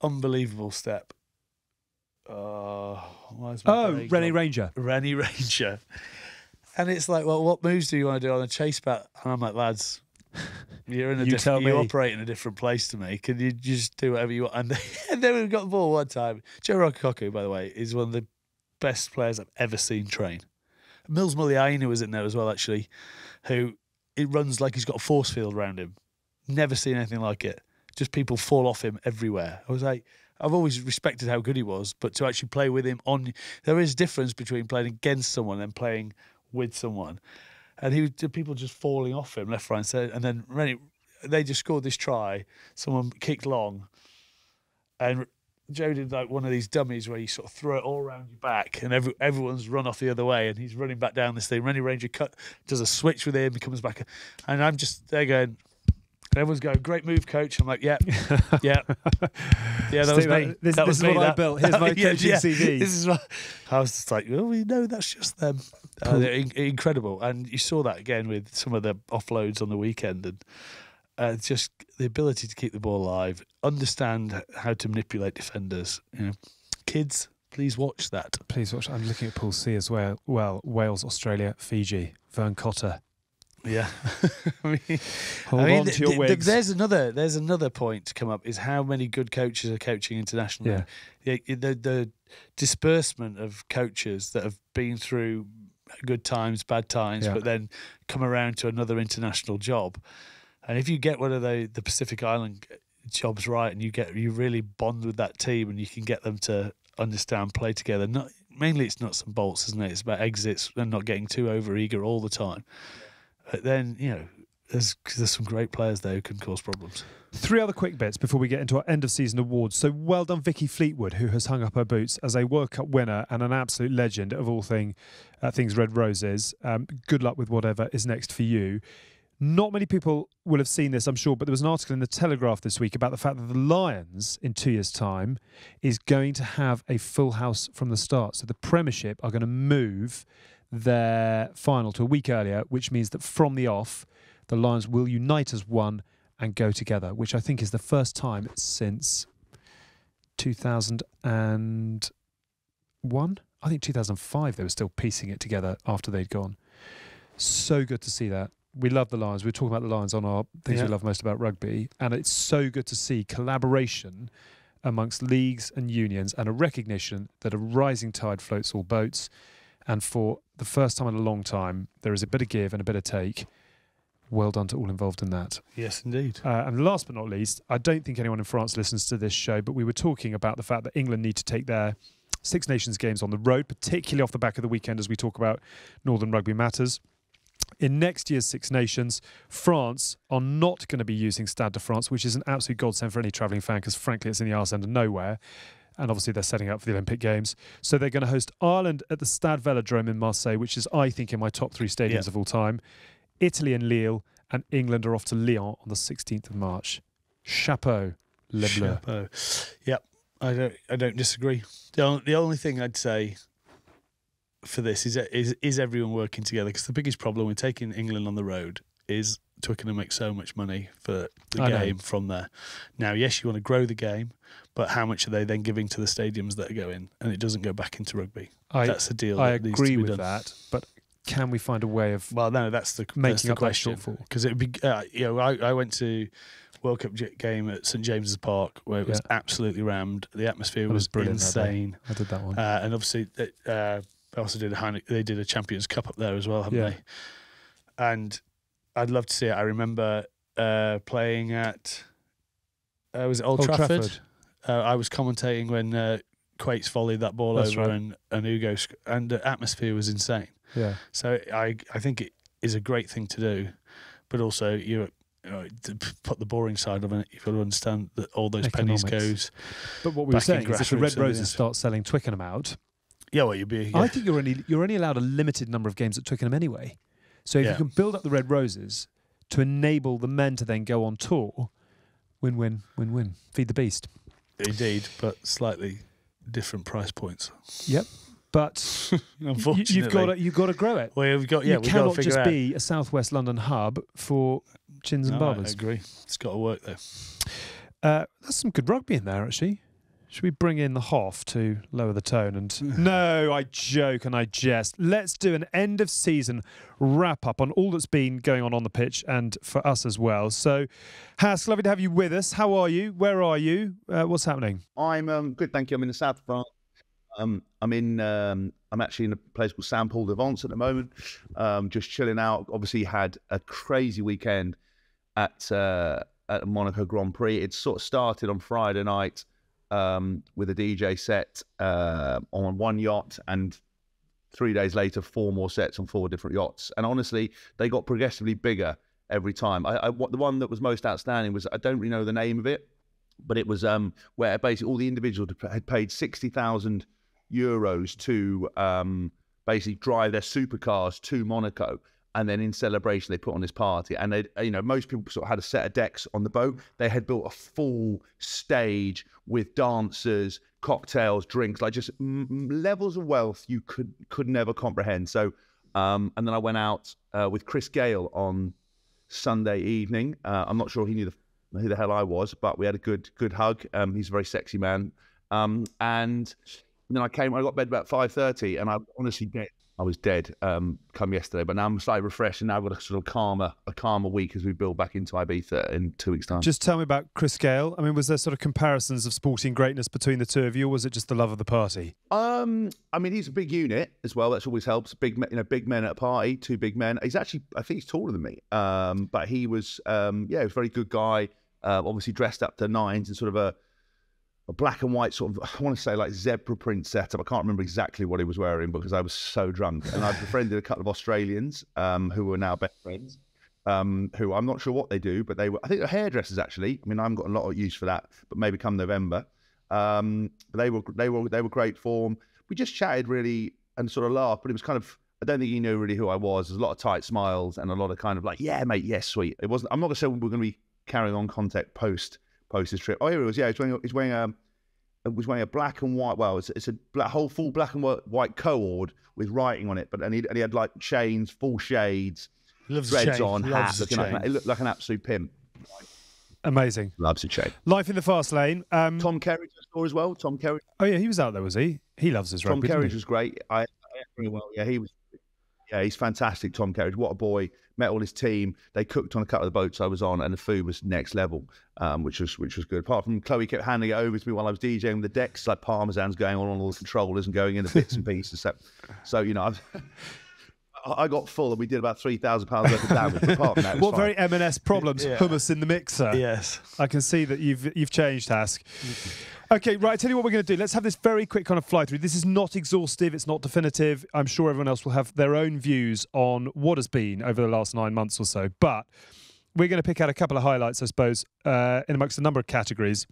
Unbelievable step. Rennie Ranger. Rennie Ranger. And it's like, well, what moves do you want to do on a chase bat? And I'm like, lads, you operate in a different place to me. Can you just do whatever you want? And then we got the ball one time. Joe Rokakoku, by the way, is one of the best players I've ever seen train. Mills Muliaina was in there as well, actually, who it runs like he's got a force field around him. Never seen anything like it. Just people fall off him everywhere. I was like, I've always respected how good he was, but to actually play with him there is a difference between playing against someone and playing with someone. And people just falling off him left, right, and centre. And then they just scored this try. Someone kicked long, and Joe did like one of these dummies where you sort of throw it all around your back, and everyone's run off the other way, and he's running back down this thing. Rennie Ranger does a switch with him, he comes back, and I'm just there going. Everyone's going, great move, coach. I'm like, yeah. That was me. This is what I built. Here's my coaching CV. This is what I was just like, well, we know that's just them. They're incredible. And you saw that again with some of the offloads on the weekend, and just the ability to keep the ball alive, understand how to manipulate defenders. You know, kids, please watch that. Please watch. I'm looking at Pool C as well. Wales, Australia, Fiji, Vern Cotter. Yeah, Hold on to your wigs. There's another point to come up is how many good coaches are coaching internationally. Yeah. The disbursement of coaches that have been through good times, bad times, but then come around to another international job. And if you get one of the Pacific Island jobs right, and you really bond with that team, and you can get them to understand, play together. Mainly it's nuts and bolts, isn't it? It's about exits and not getting too overeager all the time. But then, you know, there's some great players there who can cause problems. 3 other quick bits before we get into our end of season awards. So well done Vicky Fleetwood, who has hung up her boots as a World Cup winner and an absolute legend of all things Red Roses. Good luck with whatever is next for you. Not many people will have seen this, I'm sure, but there was an article in the Telegraph this week about the fact that the Lions, in 2 years' time, is going to have a full house from the start. So the Premiership are going to move their final to a week earlier, which means that from the off, the Lions will unite as one and go together, which I think is the first time since 2001. I think 2005 they were still piecing it together after they'd gone. So good to see that. We love the Lions. We're talking about the Lions on our things we love most about rugby, and it's so good to see collaboration amongst leagues and unions and a recognition that a rising tide floats all boats. And for the first time in a long time, there is a bit of give and a bit of take. Well done to all involved in that. Yes, indeed. And last but not least, I don't think anyone in France listens to this show, but we were talking about the fact that England need to take their Six Nations games on the road, particularly off the back of the weekend as we talk about Northern Rugby Matters. In next year's Six Nations, France are not going to be using Stade de France, which is an absolute godsend for any travelling fan because, frankly, it's in the arse end of nowhere. And obviously they're setting up for the Olympic Games. So they're going to host Ireland at the Stade Velodrome in Marseille, which is, I think, in my top 3 stadiums of all time. Italy and Lille, and England are off to Lyon on the 16th of March. Chapeau, Le Bleu. Chapeau. Yep. I don't disagree. The only thing I'd say for this is everyone working together, because the biggest problem with taking England on the road is Twickenham make so much money for the game from there. Now, yes, you want to grow the game, but how much are they then giving to the stadiums that are going, and it doesn't go back into rugby? That's a deal. I that needs to agree be with done. that, but can we find a way of that's the making up that question. shortfall? Because it would be, I went to World Cup game at St James's Park where it was absolutely rammed. The atmosphere was insane. I did that one, and obviously they also did they did a Champions Cup up there as well, haven't they? And I'd love to see it. I remember playing at was it Old Trafford? I was commentating when Quates volleyed that ball over, and Ugo, and the atmosphere was insane. Yeah. So I think it is a great thing to do, but also to put the boring side of it, you've got to understand that all those pennies goes. But what we were saying is, if the Red Roses start selling Twickenham out, you'd be. Yeah. I think you're only allowed a limited number of games at Twickenham anyway. So if you can build up the Red Roses to enable the men to then go on tour, win-win, win-win. Feed the beast. Indeed, but slightly different price points. Yep. But unfortunately, you've got to grow it. Well, you cannot just be a Southwest London hub for chins and bobbers. I agree. It's got to work though. There's some good rugby in there, actually. Should we bring in the Hoff to lower the tone? And no, I joke and I jest. Let's do an end of season wrap up on all that's been going on the pitch and for us as well. So, Hask, lovely to have you with us. How are you? Where are you? What's happening? I'm good, thank you. I'm in the south of France. I'm actually in a place called Saint-Paul-de-Vence at the moment. Just chilling out. Obviously, had a crazy weekend at the Monaco Grand Prix. It sort of started on Friday night with a DJ set on one yacht, and 3 days later, 4 more sets on 4 different yachts. And honestly, they got progressively bigger every time. The one that was most outstanding was, I don't really know the name of it, but it was where basically all the individuals had paid 60,000 euros to basically drive their supercars to Monaco, and then in celebration they put on this party. And they, most people sort of had a set of decks on the boat. They had built a full stage with dancers, cocktails, drinks, like just levels of wealth you could never comprehend. So and then I went out with Chris Gale on Sunday evening. I'm not sure he knew who the hell I was, but we had a good hug. He's a very sexy man. And then I got bed about 5:30, and I honestly dead. I was dead come yesterday, but now I'm slightly refreshed, and now I've got a sort of calmer week as we build back into Ibiza in 2 weeks' time. Just tell me about Chris Gale. I mean, was there sort of comparisons of sporting greatness between the two of you, or was it just the love of the party? I mean, he's a big unit as well. That's always helps. Big men at a party, 2 big men. He's actually, I think he's taller than me. But he was, he was a very good guy. Obviously dressed up to nines in sort of a black and white sort of, I want to say like zebra print setup. I can't remember exactly what he was wearing because I was so drunk. And I've befriended a couple of Australians who are now best friends, who I'm not sure what they do, but I think they're hairdressers actually. I mean, I haven't got a lot of use for that, but maybe come November. They were great form. We just chatted really and sort of laughed, but it was kind of, I don't think he knew really who I was. There's a lot of tight smiles and a lot of kind of like, yeah, mate, yeah, sweet. It wasn't, I'm not going to say we're going to be carrying on contact post his trip. Oh, here it was. Yeah, he's wearing a black and white. Well, it's a full black and white cord with writing on it. But and he had like chains, full shades, threads on, hat. It looked like an absolute pimp. Amazing. Loves a chain. Life in the fast lane. Tom Kerridge saw as well. Tom Kerridge. Oh yeah, he was out there, was he? He loves his rugby. Tom Kerridge was great. I very well. Yeah, he was. Yeah, he's fantastic, Tom Kerridge. What a boy. Met all his team. They cooked on a couple of the boats I was on, and the food was next level, which was good. Apart from Chloe kept handing it over to me while I was DJing the decks, like parmesans going on all the controllers and going into bits and pieces. So I got full, and we did about £3,000 worth of damage. Apart from that, what very M&S problems? Yeah. Hummus in the mixer. Yes, I can see that you've changed, Hask. Okay, right, I tell you what we're going to do. Let's have this very quick kind of fly through. This is not exhaustive. It's not definitive. I'm sure everyone else will have their own views on what has been over the last 9 months or so. But we're going to pick out a couple of highlights, I suppose, in amongst a number of categories.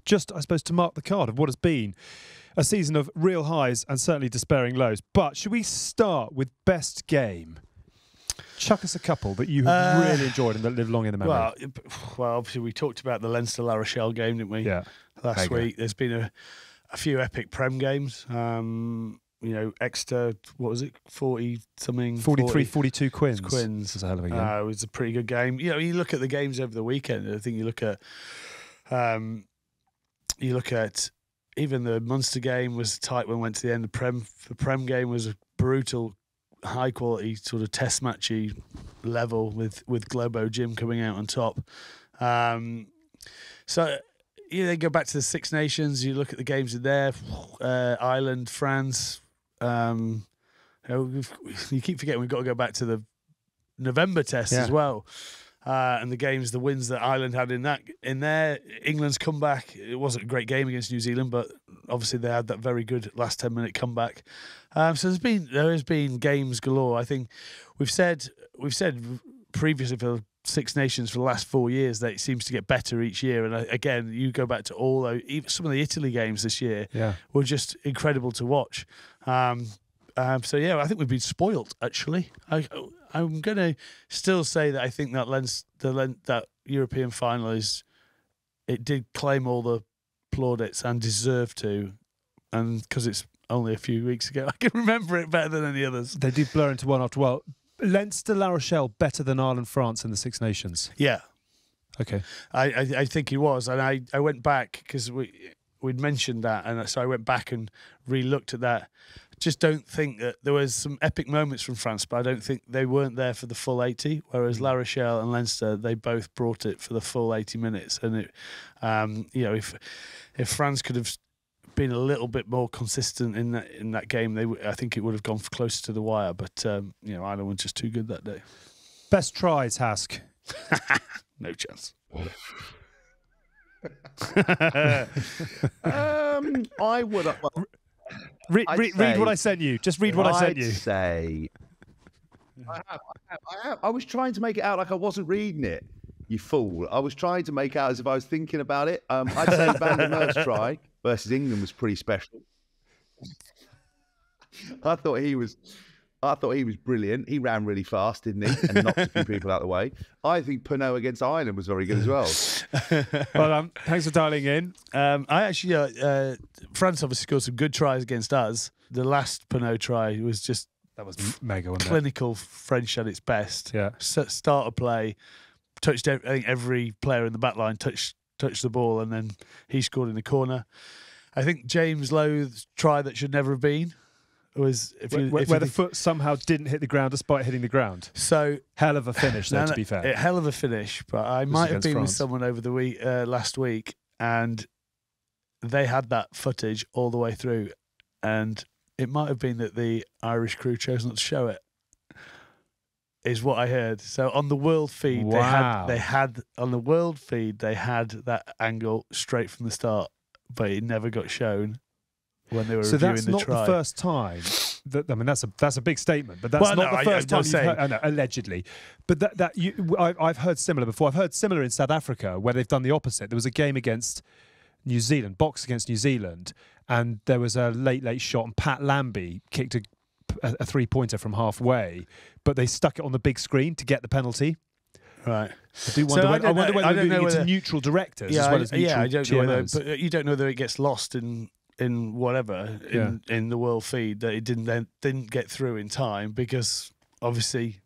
Just, I suppose, to mark the card of what has been a season of real highs and certainly despairing lows. But should we start with best game? Chuck us a couple that you have really enjoyed and that live long in the memory. Well, obviously we talked about the Leinster-La Rochelle game, didn't we? Yeah. Last week. There's been a few epic Prem games. You know, Exeter, what was it, 40-something? 43, 42 Quins. Quins. That's a hell of a game. It was a pretty good game. You know, you look at the games over the weekend, I think you look at even the Munster game was tight when it went to the end. The Prem game was a brutal, high-quality sort of test matchy level with Globo Gym coming out on top. So you then go back to the Six Nations, you look at the games in there, Ireland, France. You keep forgetting we've got to go back to the November test as well, and the games, the wins that Ireland had in there. England's comeback. It wasn't a great game against New Zealand, but obviously they had that very good last 10-minute comeback. So there has been games galore. I think we've said previously for Six Nations for the last 4 years that it seems to get better each year. And again, you go back to even some of the Italy games this year were just incredible to watch. So yeah, I think we've been spoilt. Actually, I'm going to still say that I think that that European final it did claim all the plaudits and deserved to, and because it's only a few weeks ago, I can remember it better than any others. They do blur into one after a while. Leinster, La Rochelle better than Ireland, France in the Six Nations. Yeah, okay. I think he was, and I went back because we'd mentioned that, and so I went back and re-looked at that. Just don't think that there was some epic moments from France, but I don't think they weren't there for the full 80. Whereas La Rochelle and Leinster, they both brought it for the full 80 minutes. And it, you know, if France could have been a little bit more consistent in that game, I think it would have gone closer to the wire. But you know, Ireland was just too good that day. Best tries, Hask. No chance. I would. Read what I sent you. Just read what I sent you. I'd say. I was trying to make it out like I wasn't reading it. You fool! I was trying to make out as if I was thinking about it. I'd say Van der Merwe's try versus England was pretty special. I thought he was brilliant. He ran really fast, didn't he? And knocked a few people out of the way. I think Payno against Ireland was very good as well. Well, thanks for dialing in. I actually, France obviously scored some good tries against us. The last Payno try was just mega, wasn't clinical French at its best. Yeah, start a play, touched. I think every player in the back line touched the ball, and then he scored in the corner. I think James Lowe's try that should never have been. Was where the foot somehow didn't hit the ground despite hitting the ground. So hell of a finish, though. To be fair, hell of a finish. But I might have been with someone over the week last week, and they had that footage all the way through, and it might have been that the Irish crew chose not to show it. Is what I heard. So on the world feed, they had on the world feed they had that angle straight from the start, but it never got shown. When they were reviewing the try. So that's not the first time. I mean, that's a big statement, but that's not the first time you've heard. I know, allegedly, but I've heard similar before. I've heard similar in South Africa where they've done the opposite. There was a game against New Zealand, box against New Zealand, and there was a late shot, and Pat Lambie kicked a 3-pointer from halfway, but they stuck it on the big screen to get the penalty. Right. I do wonder. I wonder whether they're moving into neutral directors as well as neutral I don't know whether, GMOs. but you don't know whether it gets lost in whatever in the world feed that it didn't get through in time, because obviously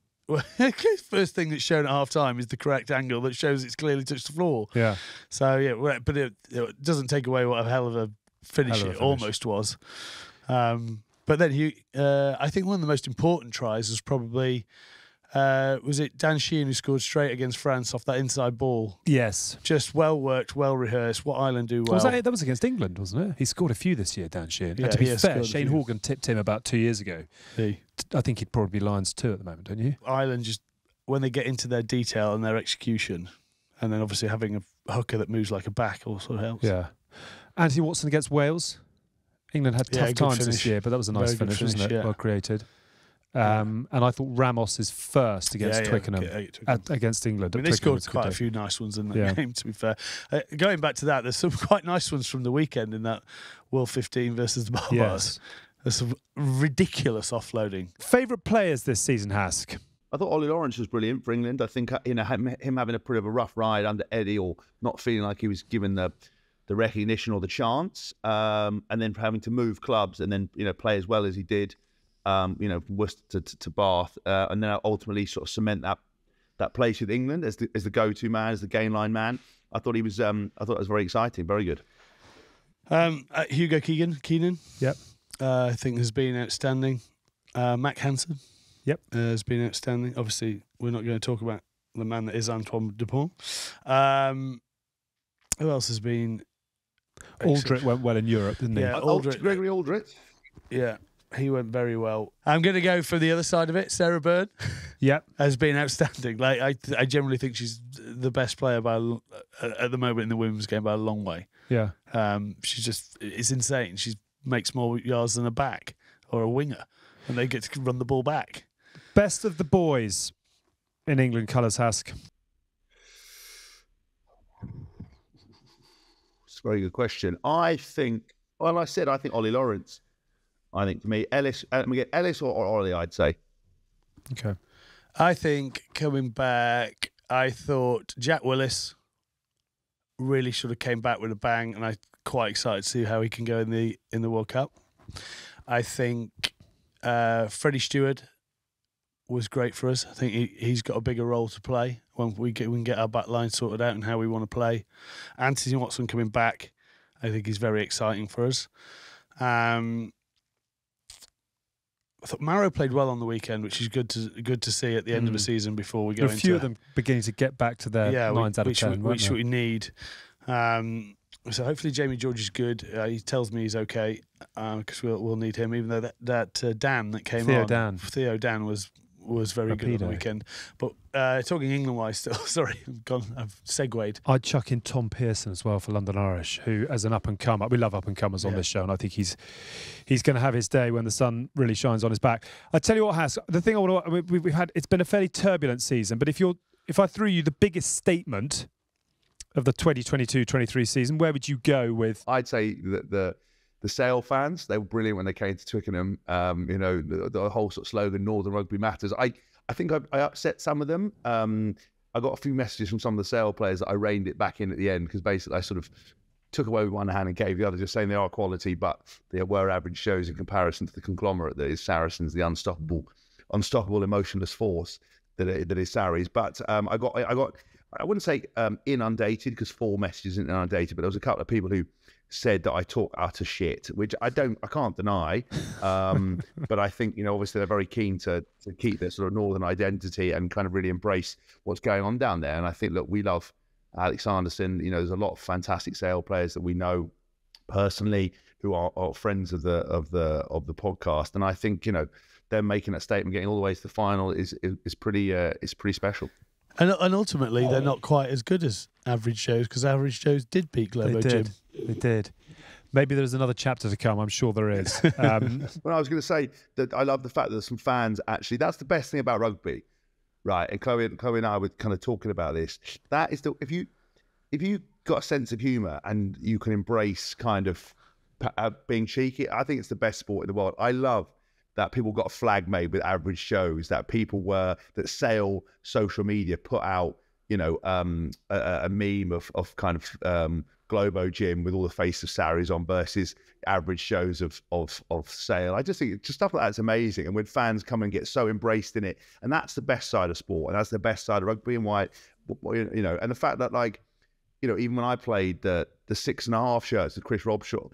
first thing that's shown at half time is the correct angle that shows it's clearly touched the floor. Yeah. So yeah, but it doesn't take away what a hell of a finish it almost was. But then I think one of the most important tries was probably was it Dan Sheehan who scored straight against France off that inside ball? Yes. Just well worked, well rehearsed, what Ireland do well. That was against England, wasn't it? He scored a few this year, Dan Sheehan. Yeah, and to be fair, Shane Horgan tipped him about 2 years ago. I think he'd probably be Lions 2 at the moment, don't you? Ireland, just when they get into their detail and their execution, and then obviously having a hooker that moves like a back also helps. Yeah. Anthony Watson against Wales. England had tough times this year, but that was a nice finish, wasn't it? Yeah. Well created. And I thought Ramos's first against Twickenham against England. I mean, they scored quite a few nice ones in that game, to be fair. Going back to that, there's some quite nice ones from the weekend in that World 15 versus the Barbars. There's some ridiculous offloading. Favourite players this season, Hask? I thought Ollie Lawrence was brilliant for England. I think him having a bit of a rough ride under Eddie, or not feeling like he was given the recognition or the chance, and then for having to move clubs and then play as well as he did, from Worcester to Bath, and then ultimately sort of cement that place with England as the go-to man, as the game line man. I thought it was very exciting, very good. Hugo Keenan. Yep. I think has been outstanding. Mac Hansen. Yep. Has been outstanding. Obviously, we're not going to talk about the man that is Antoine Dupont. Who else has been? Aldrit went well in Europe, didn't he? Yeah, Gregory Aldrit. Yeah, he went very well. I'm going to go for the other side of it. Sarah Byrne. Yep. Has been outstanding. Like I generally think she's the best player at the moment in the women's game by a long way. Yeah. It's insane. She makes more yards than a back or a winger, and they get to run the ball back. Best of the boys in England colours, Hask. It's a very good question. I think Ollie Lawrence. I think for me, Ellis or Ollie, I'd say. Okay. I think coming back, I thought Jack Willis really should have came back with a bang, and I'm quite excited to see how he can go in the World Cup. I think Freddie Stewart was great for us. I think he's got a bigger role to play when we can get our back line sorted out and how we want to play. Anthony Watson coming back, I think he's very exciting for us. I thought Marrow played well on the weekend, which is good to see at the end of the season before we go into... A few of them beginning to get back to their 9s out of 10, which we need. So hopefully Jamie George is good. He tells me he's okay because we'll need him, even though that Dan that came on... Theo Dan was very good on the weekend. But talking England-wise still, sorry, I've segued. I'd chuck in Tom Pearson as well for London Irish, who as an up-and-comer, we love up-and-comers on this show, and I think he's going to have his day when the sun really shines on his back. I tell you what, Hask, the thing we've had, it's been a fairly turbulent season, but if I threw you the biggest statement of the 2022-23 season, where would you go with? I'd say that the Sale fans, they were brilliant when they came to Twickenham. The whole sort of slogan, Northern Rugby Matters. I think I upset some of them. I got a few messages from some of the Sale players that I reined it back in at the end because basically I sort of took away with one hand and gave the other, just saying they are quality, but they were average shows in comparison to the conglomerate that is Saracens, the unstoppable emotionless force that is Saris. But I wouldn't say inundated, because 4 messages isn't inundated, but there was a couple of people who said that I talk utter shit, which I can't deny. But I think, obviously they're very keen to keep their sort of northern identity and kind of really embrace what's going on down there. And I think, look, we love Alex Anderson. There's a lot of fantastic Sale players that we know personally who are friends of the podcast. And I think, them making that statement, getting all the way to the final is pretty special. And ultimately, they're not quite as good as average shows, because average shows did beat Globo Gym. They did. Maybe there's another chapter to come. I'm sure there is. Well, I was going to say that I love the fact that there's some fans actually. That's the best thing about rugby, right? And Chloe and I were kind of talking about this. That is if you got a sense of humour and you can embrace kind of being cheeky, I think it's the best sport in the world. I love that people got a flag made with average shows, that Sale social media put out, a meme of kind of Globo Gym with all the face of Saris on versus average shows of Sale. I just think just stuff like that's amazing. And when fans come and get so embraced in it, and that's the best side of sport, and that's the best side of rugby, and why, and the fact that even when I played the 6.5 shirts with Chris Robshaw,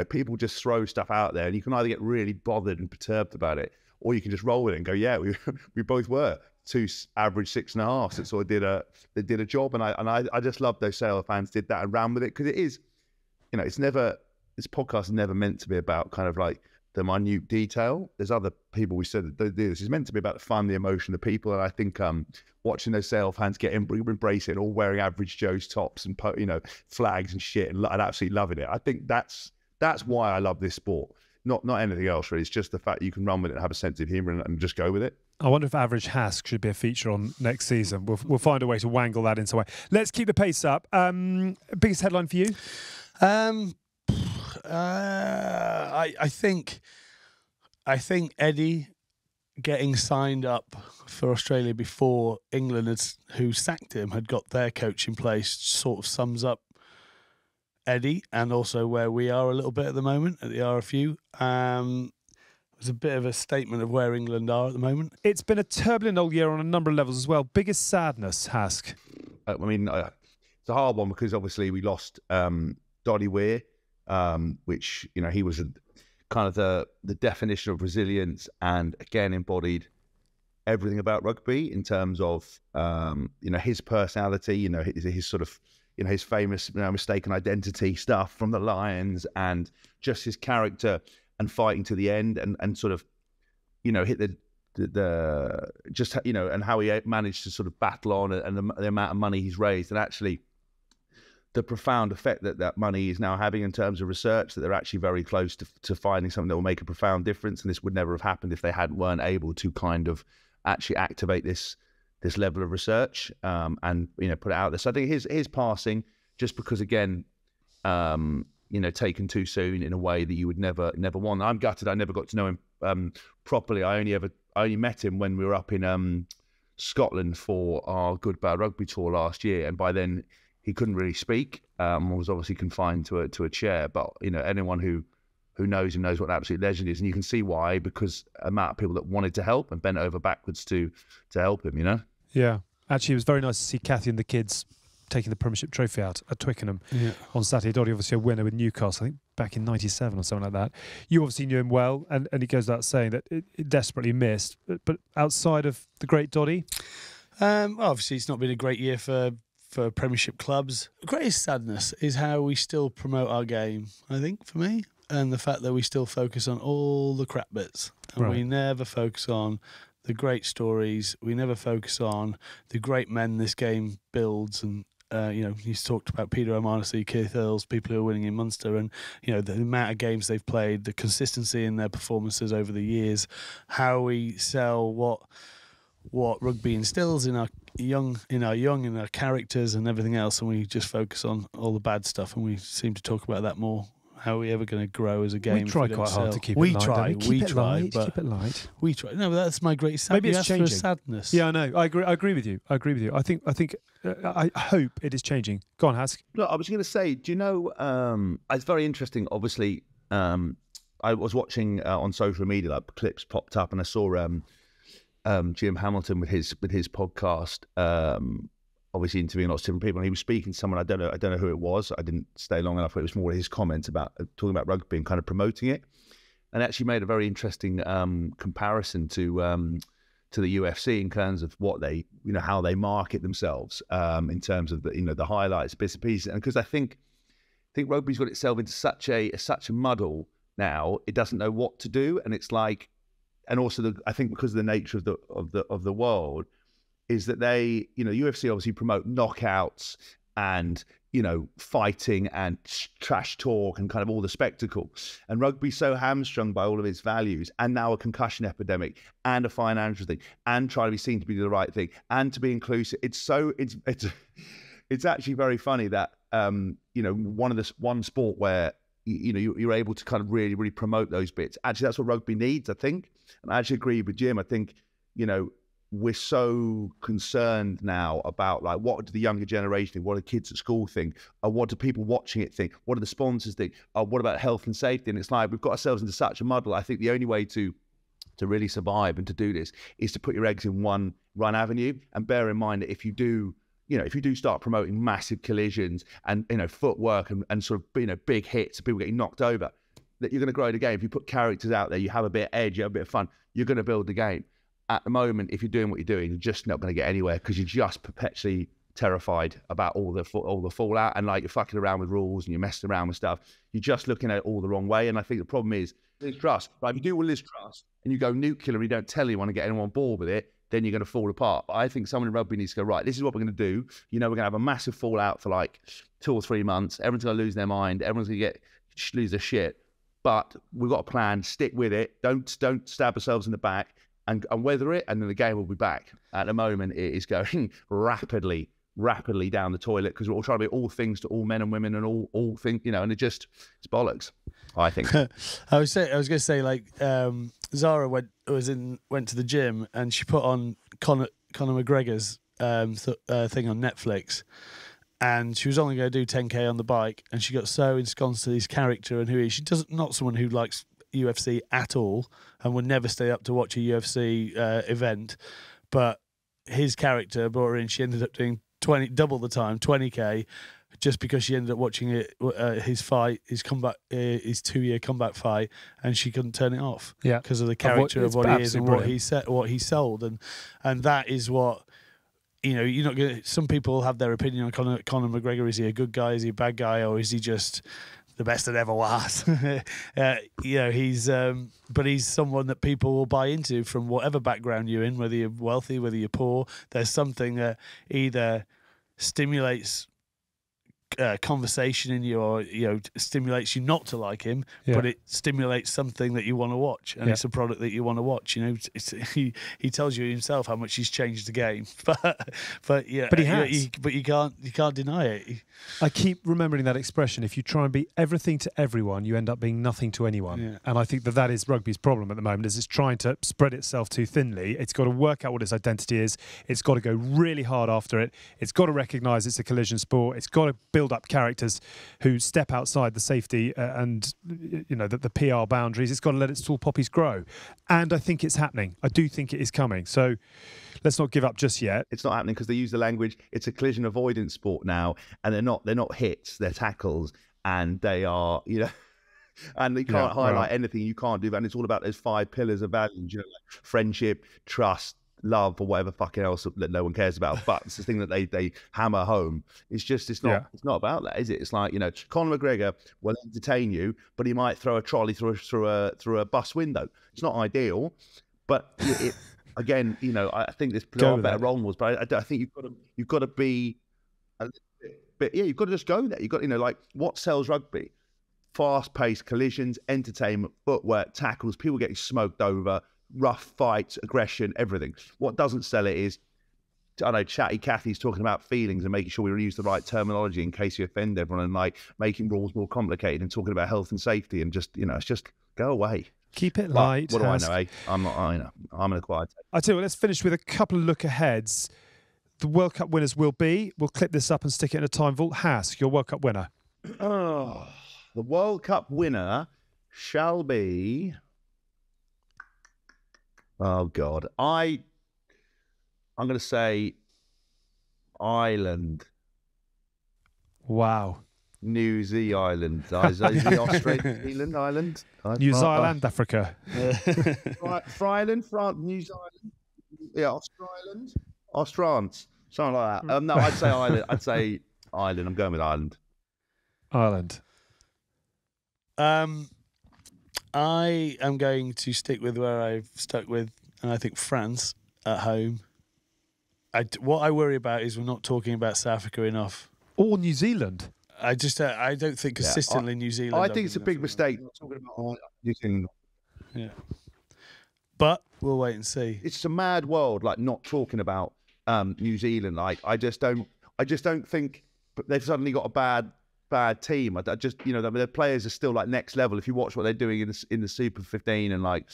people just throw stuff out there, and you can either get really bothered and perturbed about it, or you can just roll with it and go, yeah, we both were 2 average 6.5 that sort of did a job. And I just love those Sale fans did that and ran with it, because it is, this podcast is never meant to be about kind of like the minute detail. There's other people we said that they do this. It's meant to be about the fun, the emotion, the people. And I think watching those Sale fans embrace it, all wearing average Joe's tops and flags and shit, and absolutely loving it. I think that's why I love this sport. Not anything else, really. It's just the fact you can run with it and have a sense of humour and just go with it. I wonder if Average Hask should be a feeture on next season. We'll find a way to wangle that into way. Let's keep the pace up. Biggest headline for you? I think Eddie getting signed up for Australia before England, who sacked him, had got their coach in place, sort of sums up Eddie and also where we are a little bit at the moment at the RFU. It was a bit of a statement of where England are at the moment. It's been a turbulent old year on a number of levels as well. Biggest sadness, Hask? I mean, it's a hard one because obviously we lost Doddy Weir, which, you know, he was kind of the definition of resilience and, again, embodied everything about rugby in terms of, you know, his personality, you know, his sort of, you know, his famous, you know, mistaken identity stuff from the Lions, and just his character and fighting to the end, and sort of, you know, hit the just, you know, and how he managed to sort of battle on, and the amount of money he's raised, and actually the profound effect that money is now having in terms of research, that they're actually very close to finding something that will make a profound difference. And this would never have happened if they weren't able to kind of actually activate this level of research, and, you know, put it out there. So I think his passing, just because, again, you know, taken too soon in a way that you would never want. I'm gutted I never got to know him properly. I only met him when we were up in Scotland for our Good Bad Rugby tour last year, and by then he couldn't really speak. Was obviously confined to a chair. But, you know, anyone who knows him knows what an absolute legend is, and you can see why, because the amount of people that wanted to help and bent over backwards to help him. You know. Yeah, actually, it was very nice to see Kathy and the kids taking the Premiership trophy out at Twickenham on Saturday. Doddy, obviously a winner with Newcastle, I think back in '97 or something like that. You obviously knew him well, and it goes without saying that it desperately missed. But outside of the great Doddy, well, obviously it's not been a great year for Premiership clubs. The greatest sadness is how we still promote our game, I think, for me, and the fact that we still focus on all the crap bits, and we never focus on the great stories. We never focus on the great men this game builds. And you know, he's talked about Peter O'Mahony, Keith Earls, people who are winning in Munster, and, you know, the amount of games they've played, the consistency in their performances over the years, how we sell what rugby instills in our young, in our characters and everything else, and we just focus on all the bad stuff, and we seem to talk about that more. How are we ever going to grow as a game? We try quite hard to keep it light. We try. Keep it light. We try. No, but that's my great sadness. Maybe it's changing. For sadness. Yeah, I know. I agree with you. I hope it is changing. Go on, Hask. Look, I was going to say, do you know? It's very interesting. Obviously, I was watching on social media, like, clips popped up, and I saw Jim Hamilton with his podcast. Obviously interviewing lots of different people, and he was speaking to someone, I don't know who it was. I didn't stay long enough, but it was more his comments about talking about rugby and kind of promoting it, and actually made a very interesting comparison to the UFC in terms of what they, you know, how they market themselves, in terms of the, you know, the highlights, bits and pieces. And because I think rugby's got itself into such a muddle now, it doesn't know what to do, and it's like, and also I think because of the nature of the world, is that they, you know, UFC obviously promote knockouts and, you know, fighting and trash talk and kind of all the spectacle. And rugby's so hamstrung by all of its values, and now a concussion epidemic and a financial thing, and trying to be seen to be the right thing and to be inclusive. It's actually very funny that, you know, one sport where, you know, you're able to kind of really, really promote those bits. Actually, that's what rugby needs, I think. And I actually agree with Jim. I think, you know, we're so concerned now about, like, what do the younger generation think? What do kids at school think? What do people watching it think? What do the sponsors think? What about health and safety? And it's like, we've got ourselves into such a muddle. I think the only way to really survive and to do this is to put your eggs in one avenue, and bear in mind that if you do start promoting massive collisions and, you know, footwork and sort of, you know, big hits, people getting knocked over, that you're going to grow the game. If you put characters out there, you have a bit of edge, you have a bit of fun, you're going to build the game. At the moment, if you're doing what you're doing, you're just not going to get anywhere, because you're just perpetually terrified about all the fallout, and, like, you're fucking around with rules and you're messing around with stuff. You're just looking at it all the wrong way. And I think the problem is Liz Truss. Right? If you do all Liz Truss and you go nuclear and you don't tell anyone and get anyone on board with it, then you're going to fall apart. But I think someone in rugby needs to go, right, this is what we're going to do. You know, we're going to have a massive fallout for like 2 or 3 months. Everyone's going to lose their mind. Everyone's going to lose their shit. But we've got a plan. Stick with it. Don't stab ourselves in the back. And weather it, and then the game will be back. At the moment, it is going rapidly down the toilet, because we're all trying to be all things to all men and women and all things, you know, and it's bollocks, I think. I was going to say, like, Zara went to the gym and she put on Conor McGregor's thing on Netflix, and she was only going to do 10k on the bike, and she got so ensconced to his character and who he is. She doesn't, not someone who likes UFC at all and would never stay up to watch a UFC event, but his character brought her in. She ended up doing double the time, 20k, just because she ended up watching his fight, his comeback, his 2-year comeback fight, and she couldn't turn it off. Yeah, because of the character of what he is and what he sold, and that is what. You're not going. Some people have their opinion on Conor McGregor. Is he a good guy? Is he a bad guy? Or is he just the best that ever was? But he's someone that people will buy into from whatever background you're in, whether you're wealthy, whether you're poor. There's something that either stimulates conversation in you, or stimulates you not to like him, but it stimulates something that you want to watch, and it's a product that you want to watch. He tells you himself how much he's changed the game, but he has. But you can't deny it. I keep remembering that expression: if you try and be everything to everyone, you end up being nothing to anyone. Yeah. And I think that is rugby's problem at the moment: is it's trying to spread itself too thinly. It's got to work out what its identity is. It's got to go really hard after it. It's got to recognise it's a collision sport. It's got to build up characters who step outside the safety and the PR boundaries. It's got to let its tall poppies grow, and I think it's happening. I do think it is coming. So let's not give up just yet. It's not happening because they use the language. It's a collision avoidance sport now, and they're not hits. They're tackles, and they are and they can't highlight anything you can't do. And it's all about those 5 pillars of values. Like friendship, trust, love, or whatever fucking else that no one cares about, but it's the thing that they hammer home. It's not about that, is it? It's like, Conor McGregor will entertain you, but he might throw a trolley through a bus window. It's not ideal, but again, I think there's better wrongs, but I think you've got to be a little bit, you've got to just go there. You've got like what sells rugby: fast-paced collisions, entertainment, footwork, tackles, people getting smoked over, rough fights, aggression, everything. What doesn't sell it is, I know, chatty Cathy's talking about feelings and making sure we use the right terminology in case you offend everyone, and like making rules more complicated and talking about health and safety, and just it's just go away. Keep it light. What do I know? Eh? I'm an acquired taste. I tell you what, let's finish with a couple of look aheads. The World Cup winners will be. We'll clip this up and stick it in a time vault. Hask, your World Cup winner. Oh, the World Cup winner shall be. Oh God, I'm going to say Ireland. Wow. New Zealand. Is it Australia, New Zealand, Ireland? New Zealand, Africa. Fryland, France, New Zealand. Yeah, Australians, something like that. No, I'd say Ireland. I'm going with Ireland. Ireland. I am going to stick with where I've stuck with, and I think France at home. What I worry about is we're not talking about South Africa enough. Or New Zealand. I don't think consistently New Zealand. I think it's a big mistake not talking about New Zealand. Yeah. But we'll wait and see. It's a mad world, like not talking about New Zealand. Like I just don't think they've suddenly got a bad team. I just their players are still like next level. If you watch what they're doing in the Super 15 and like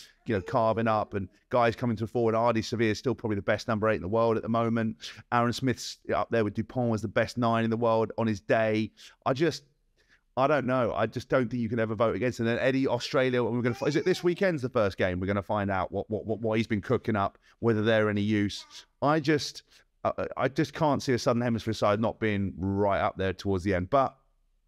carving up and guys coming to the forward, Ardy Severe is still probably the best number 8 in the world at the moment. Aaron Smith's up there with Dupont as the best 9 in the world on his day. I don't know. I just don't think you can ever vote against it. And then Eddie, Australia, and is it this weekend's the first game? We're going to find out what he's been cooking up, whether they're any use. I just can't see a Southern Hemisphere side not being right up there towards the end. But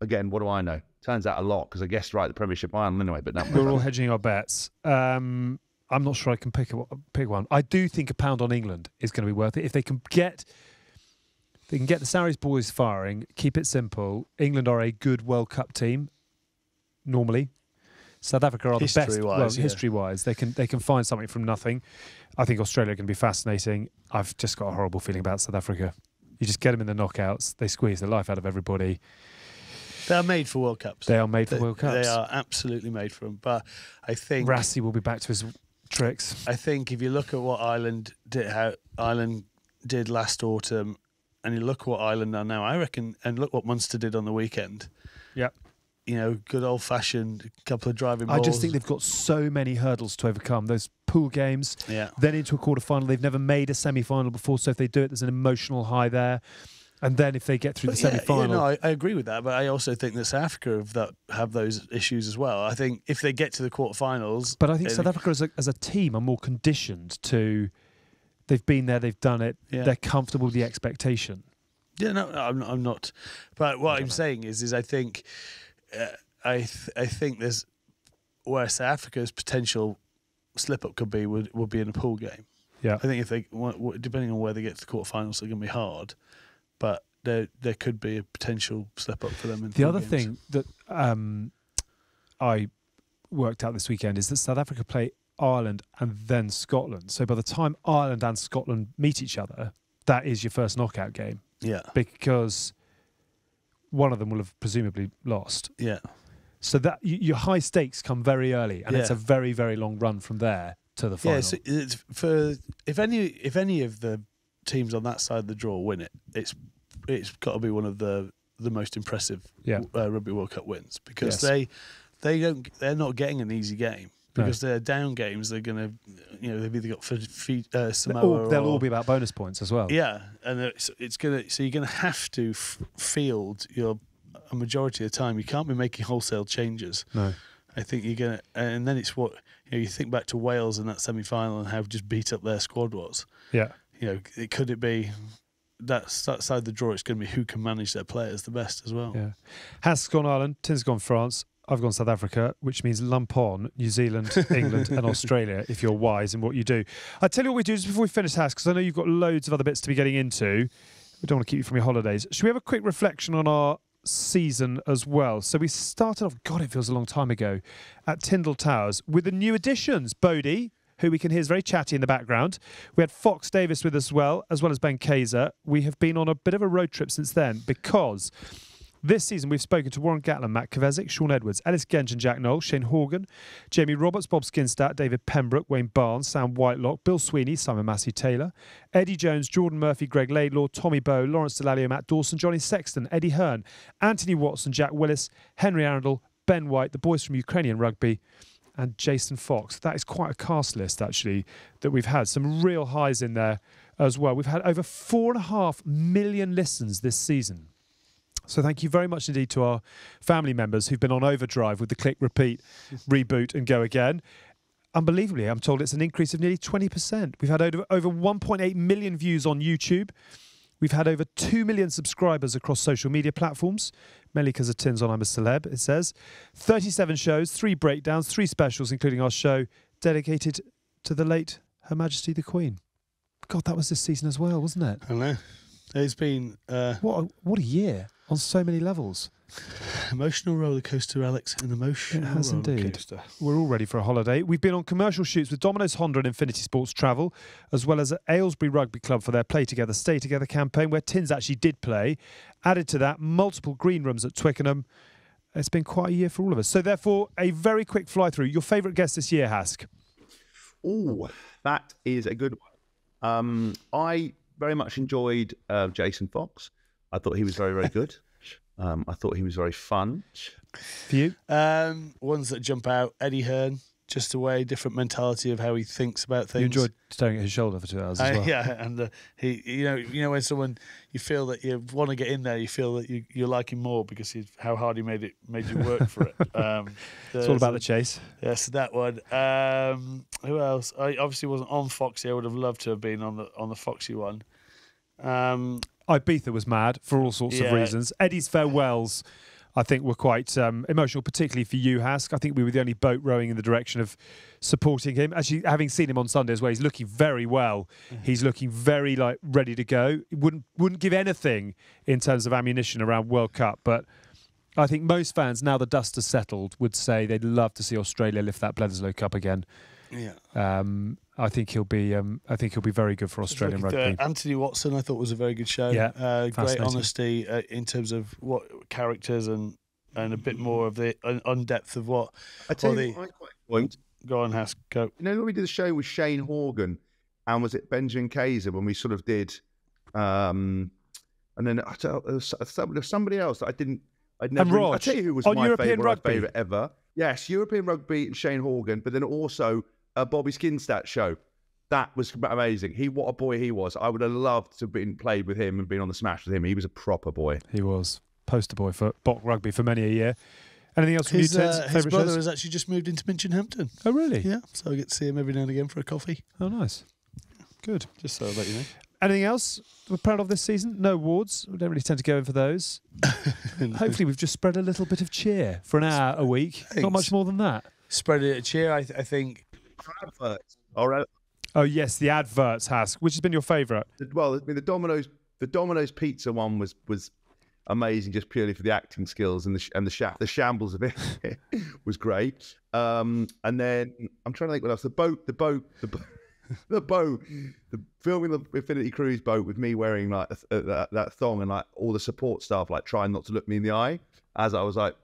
again, what do I know? Turns out a lot because I guessed right the Premiership final anyway. But we're all hedging our bets. I'm not sure I can pick one. I do think a pound on England is going to be worth it if they can get the Sarries boys firing. Keep it simple. England are a good World Cup team normally. South Africa are the best. History-wise, they can find something from nothing. I think Australia can be fascinating. I've just got a horrible feeling about South Africa. You just get them in the knockouts. They squeeze the life out of everybody. They are made for World Cups. They are made for World Cups. They are absolutely made for them. But I think Rassie will be back to his tricks. I think if you look at what Ireland did, how Ireland did last autumn, and you look at what Ireland are now, I reckon, and look what Munster did on the weekend. Yeah. good old-fashioned couple of driving I balls. just think they've got so many hurdles to overcome. Those pool games, then into a quarter-final. They've never made a semi-final before, so if they do it, there's an emotional high there. And then if they get through the semi-final... I agree with that, but I also think that South Africa have those issues as well. I think if they get to the quarterfinals... But I think South Africa as a team are more conditioned to... They've been there, they've done it, they're comfortable with the expectation. Yeah, no, I'm not. But what I'm saying is I think... I think there's... Where South Africa's potential slip-up could be would be in a pool game. Yeah. I think if they... Depending on where they get to the quarterfinals, they're going to be hard. But there could be a potential slip up for them. The other thing that I worked out this weekend is that South Africa play Ireland and then Scotland. So by the time Ireland and Scotland meet each other, that is your first knockout game. Yeah. Because one of them will have presumably lost. Yeah. So that your high stakes come very early, and it's a very, very long run from there to the final. Yeah. So it's if any of the teams on that side of the draw win it, it's got to be one of the most impressive Rugby World Cup wins, because they're not getting an easy game, because they're down games. They're gonna they've either got Samoa. They'll all be about bonus points as well. Yeah, and it's gonna. So you're gonna have to field a majority of the time. You can't be making wholesale changes. No. I think you're gonna, and then it's what you think back to Wales in that semi-final and how just beat up their squad was. Yeah. Could it be that side of the draw? It's going to be who can manage their players the best as well. Yeah. Hask's gone Ireland, Tim's gone France, I've gone South Africa, which means lump on New Zealand, England and Australia if you're wise in what you do. I tell you what we do just before we finish, Hask, because I know you've got loads of other bits to be getting into. We don't want to keep you from your holidays. Should we have a quick reflection on our season as well? So we started off, God, it feels a long time ago, at Tyndall Towers with the new additions, Bodie, who we can hear is very chatty in the background. We had Fox Davis with us as well as Ben Kaiser. We have been on a bit of a road trip since then, because this season we've spoken to Warren Gatland, Matt Kovacic, Sean Edwards, Ellis Genge and Jack Knoll, Shane Horgan, Jamie Roberts, Bob Skinstadt, David Pembroke, Wayne Barnes, Sam Whitelock, Bill Sweeney, Simon Massey-Taylor, Eddie Jones, Jordan Murphy, Greg Laidlaw, Tommy Bowe, Lawrence Delalio, Matt Dawson, Johnny Sexton, Eddie Hearn, Anthony Watson, Jack Willis, Henry Arundel, Ben White, the boys from Ukrainian Rugby, and Jason Fox. That is quite a cast list, actually, that we've had. Some real highs in there as well. We've had over 4.5 million listens this season. So thank you very much indeed to our family members who've been on overdrive with the click, repeat, reboot and go again. Unbelievably, I'm told it's an increase of nearly 20%. We've had over 1.8 million views on YouTube. We've had over 2 million subscribers across social media platforms, mainly because of Tim's on I'm a Celeb, it says. 37 shows, 3 breakdowns, 3 specials, including our show dedicated to the late Her Majesty the Queen. God, that was this season as well, wasn't it? I know. It's been... What a year on so many levels. Emotional roller coaster, Alex. An emotional It has roller indeed. coaster. We're all ready for a holiday. We've been on commercial shoots with Domino's, Honda and Infinity Sports Travel, as well as at Aylesbury Rugby Club for their Play Together, Stay Together campaign, where Tins actually did play. Added to that, multiple green rooms at Twickenham. It's been quite a year for all of us. So therefore, a very quick fly through. Your favourite guest this year, Hask? Oh, that is a good one. I very much enjoyed Jason Fox. I thought he was very, very good. I thought he was very fun. For you? Ones that jump out, Eddie Hearn, just a way different mentality of how he thinks about things. You enjoyed staring at his shoulder for 2 hours as well. Yeah, and he, you know, when someone you feel that you want to get in there, you feel that you like him more because how hard he made you work for it. It's all about the chase. Yeah, so that one. Who else? I obviously wasn't on Foxy. I would have loved to have been on the Foxy one. Ibiza was mad for all sorts of reasons. Eddie's farewells, I think, were quite emotional, particularly for you, Hask. I think we were the only boat rowing in the direction of supporting him. Actually, having seen him on Sunday as well, he's looking very well. He's looking very ready to go. He wouldn't give anything in terms of ammunition around World Cup, but I think most fans, now the dust has settled, would say they'd love to see Australia lift that Bledisloe Cup again. Yeah. I think he'll be very good for Australian rugby. Anthony Watson, I thought, was a very good show. Yeah, great honesty in terms of what characters and a bit more of the depth of what. I tell you, I quite point. Go on, Hask. Go. You know, when we did the show with Shane Horgan, and was it Benjamin Kaiser when we sort of did, and then there was somebody else that I'd never. Rog, I tell you who was on my European Rugby? favourite ever. Yes, European Rugby and Shane Horgan, but then also Bobby Skinstad show. That was amazing. What a boy he was. I would have loved to have played with him and been on the smash with him. He was a proper boy. He was poster boy for Bok Rugby for many a year. Anything else from His, you, Tins? his brother has actually just moved into Minchinhampton. Oh, really? Yeah, so I get to see him every now and again for a coffee. Oh, nice. Good. Just so I'll let you know. Anything else we're proud of this season? No awards. We don't really tend to go in for those. Hopefully we've just spread a little bit of cheer for an hour a week. Thanks. Not much more than that. Spread it a cheer, I think. All right. Oh, yes, the adverts, Hask. Which has been your favourite? Well, I mean, the Domino's pizza one was amazing, just purely for the acting skills and the shambles of it was great. And then I'm trying to think what else. The filming the Infinity Cruise boat with me wearing like that thong and like all the support staff like trying not to look me in the eye as I was like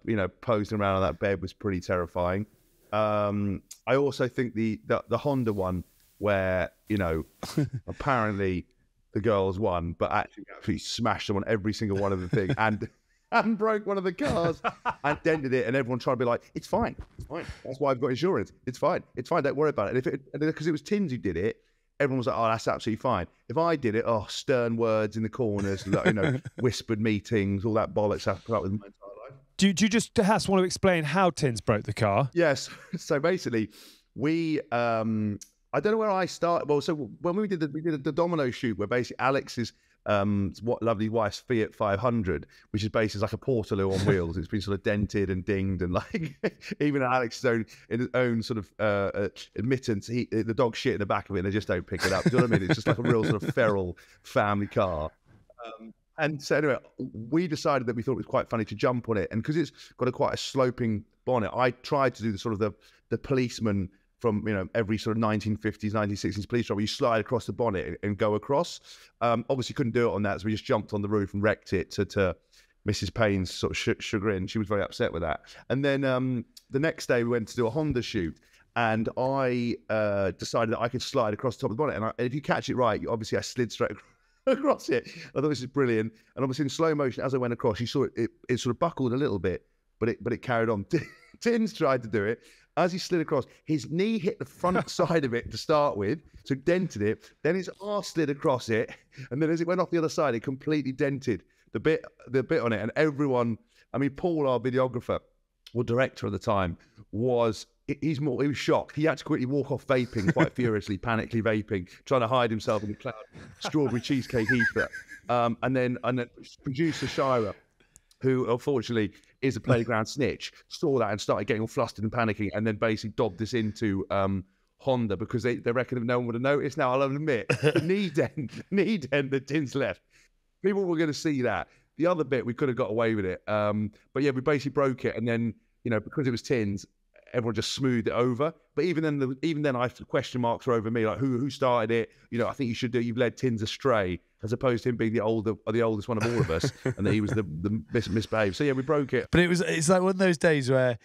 posing around on that bed was pretty terrifying. I also think the Honda one where apparently the girls won, but actually smashed them on every single one of the things and broke one of the cars and dented it, and everyone trying to be like, it's fine. That's why I've got insurance. It's fine. Don't worry about it. And because it was Tins who did it, everyone was like, oh, that's absolutely fine. If I did it, stern words in the corners, whispered meetings, all that bollocks I've put up with my entire life. Do you just want to explain how Tins broke the car? Yes. So basically, we. I don't know where I started. Well, so when we did the domino shoot, where basically Alex's lovely wife's Fiat 500, which is basically like a Portaloo on wheels. It's been sort of dented and dinged, and like even Alex's own sort of admittance, the dog shit in the back of it, and they just don't pick it up. Do you know what I mean? It's just like a real sort of feral family car. And so anyway, we decided that we thought it was quite funny to jump on it, and because it's got quite a sloping bonnet, I tried to do the sort of the policeman from every sort of 1950s, 1960s police job, where you slide across the bonnet and go across. Obviously couldn't do it on that, so we just jumped on the roof and wrecked it to Mrs. Payne's sort of chagrin. She was very upset with that. And then the next day we went to do a Honda shoot, and I decided that I could slide across the top of the bonnet. And if you catch it right, obviously I slid straight across it. I thought this is brilliant. And obviously in slow motion, as I went across, you saw it sort of buckled a little bit, but it carried on. Tins tried to do it. As he slid across, his knee hit the front side of it to start with, so dented it. Then his arse slid across it, and then as it went off the other side, it completely dented the bit on it. And everyone, I mean, Paul, our videographer or director at the time, he was shocked. He had to quickly walk off vaping quite furiously, panically vaping, trying to hide himself in the cloud strawberry cheesecake ether. And then producer Shira, who unfortunately is a playground snitch, saw that and started getting all flustered and panicking, and then basically dobbed this into Honda because they reckon no one would have noticed. Now, I'll admit, the knee dent that Tins left, people were going to see that. The other bit, we could have got away with it. But yeah, we basically broke it, and then, because it was Tins, everyone just smoothed it over. But even then, I question marks were over me, like who started it? I think you've led Tins astray, as opposed to him being the oldest one of all of us, and that he was the misbehaved. So yeah, we broke it. But it's like one of those days where,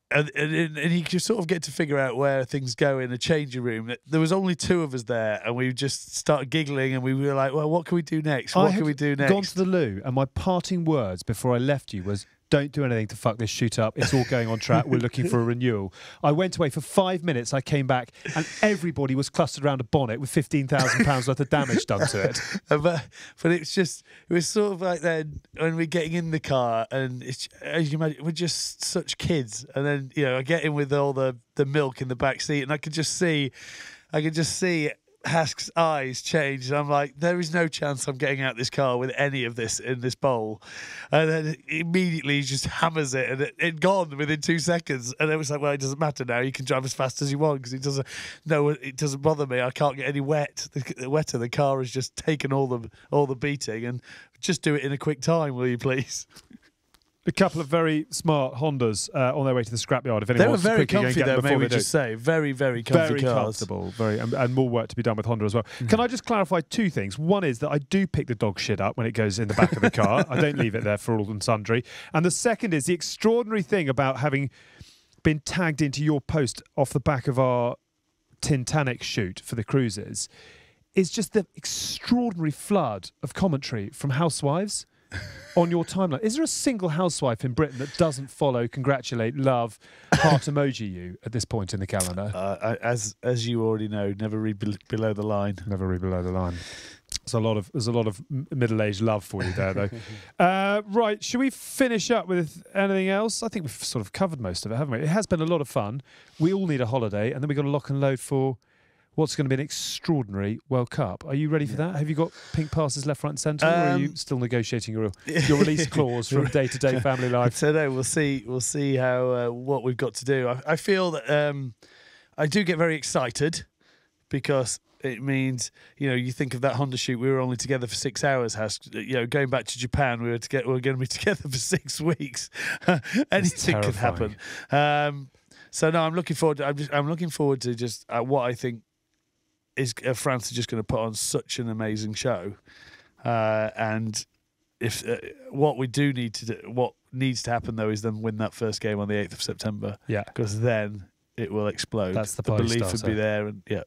and you just sort of get to figure out where things go in a changing room. There was only two of us there, and we just started giggling, and we were like, well, what can we do next? What can we do next? I had gone to the loo, and my parting words before I left you was, don't do anything to fuck this shoot up. It's all going on track. We're looking for a renewal. I went away for 5 minutes. I came back and everybody was clustered around a bonnet with £15,000 worth of damage done to it. But it was sort of like then when we're getting in the car, and as you imagine, we're just such kids. And then, I get in with all the milk in the back seat, and I could just see Hask's eyes changed. I'm like, there is no chance I'm getting out this car with any of this in this bowl. And then immediately he just hammers it, and it gone within 2 seconds. And it was like, well, it doesn't matter now. You can drive as fast as you want because it doesn't bother me. I can't get any wet. The wetter, the car has just taken all the beating, and just do it in a quick time, will you please? A couple of very smart Hondas on their way to the scrapyard. If anyone they were very comfy, though, may we just say. Very, very comfy cars. Comfortable, and more work to be done with Honda as well. Can I just clarify two things? One is that I do pick the dog shit up when it goes in the back of the car. I don't leave it there for all and sundry. And the second is the extraordinary thing about having been tagged into your post off the back of our Titanic shoot for the cruises is just the extraordinary flood of commentary from housewives. on your timeline? Is there a single housewife in Britain that doesn't follow, congratulate, love, heart emoji you at this point in the calendar? As you already know, never read below the line. Never read below the line. There's a lot of middle-aged love for you there, though. Right, should we finish up with anything else? I think we've sort of covered most of it, haven't we? It has been a lot of fun. We all need a holiday, and then we've got to lock and load for what's going to be an extraordinary World Cup. Are you ready for that? Have you got pink passes left, right and centre, or are you still negotiating your release clause from day-to-day family life? So no, we'll see how what we've got to do. I feel that I do get very excited because it means, you think of that Honda shoot. We were only together for 6 hours. Hask, going back to Japan, we were going to be together for 6 weeks. Anything could happen. So no, I'm looking forward. I'm looking forward to just what I think is France are just going to put on such an amazing show. And if what we do need to do, what needs to happen though, is then win that first game on the 8th of September. Yeah, because then it will explode. That's the belief starter. would be there, and yeah.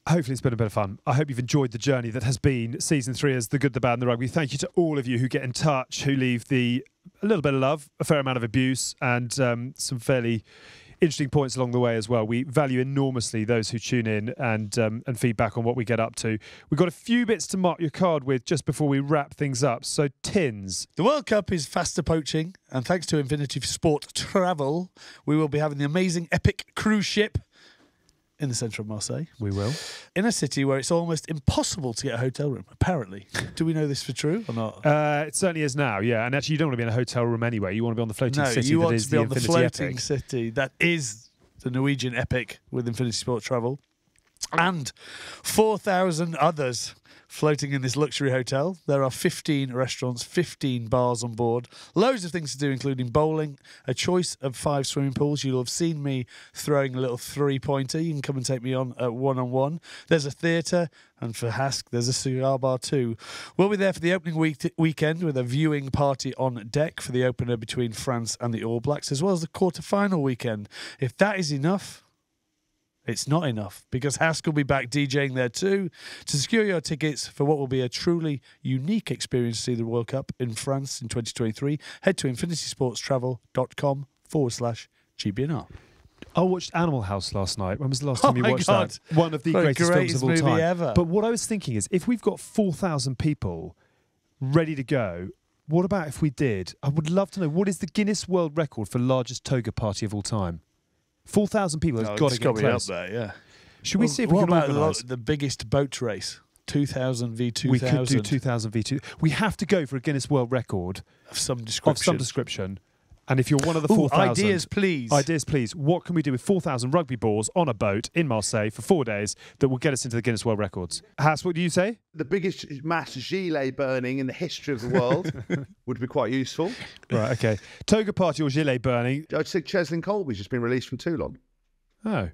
Hopefully it's been a bit of fun. I hope you've enjoyed the journey that has been Season 3 as The Good, the Bad and the Rugby. Thank you to all of you who get in touch, who leave a little bit of love, a fair amount of abuse, and some fairly interesting points along the way as well. We value enormously those who tune in and feedback on what we get up to. We've got a few bits to mark your card with just before we wrap things up. So, Tins. The World Cup is fast approaching, and thanks to Infinity Sport Travel, we will be having the amazing epic cruise ship in the centre of Marseille. We will. In a city where it's almost impossible to get a hotel room, apparently. Do we know this for true or not? It certainly is now, yeah. And actually, you don't want to be in a hotel room anyway. You want to be on the floating city you that want is to be the on the Infinity floating Epic. city that is the Norwegian Epic with Infinity Sport Travel. And 4,000 others floating in this luxury hotel. There are 15 restaurants, 15 bars on board, loads of things to do, including bowling, a choice of 5 swimming pools. You'll have seen me throwing a little 3-pointer. You can come and take me on at one-on-one. There's a theatre, and for Hask, there's a cigar bar too. We'll be there for the opening weekend with a viewing party on deck for the opener between France and the All Blacks, as well as the quarter-final weekend. If that is enough, it's not enough, because Hask will be back DJing there too. To secure your tickets for what will be a truly unique experience to see the World Cup in France in 2023, head to infinitysportstravel.com/GBNR. I watched Animal House last night. When was the last time you watched that? One of the greatest films of all time. Ever. But what I was thinking is, if we've got 4,000 people ready to go, what about if we did? I would love to know, what is the Guinness World Record for largest toga party of all time? 4,000 people has got to get close. Up there, yeah. Should we see if we can organise the biggest boat race? 2,000 v 2,000. We could do 2,000 v 2. We have to go for a Guinness World Record of some description. And if you're one of the 4,000... Ideas, please. Ideas, please. What can we do with 4,000 rugby balls on a boat in Marseille for 4 days that will get us into the Guinness World Records? Hask, what do you say? The biggest mass gilet burning in the history of the world would be quite useful. Right, okay. Toga party or gilet burning? I think Cheslin Colby's just been released from Toulon. Oh.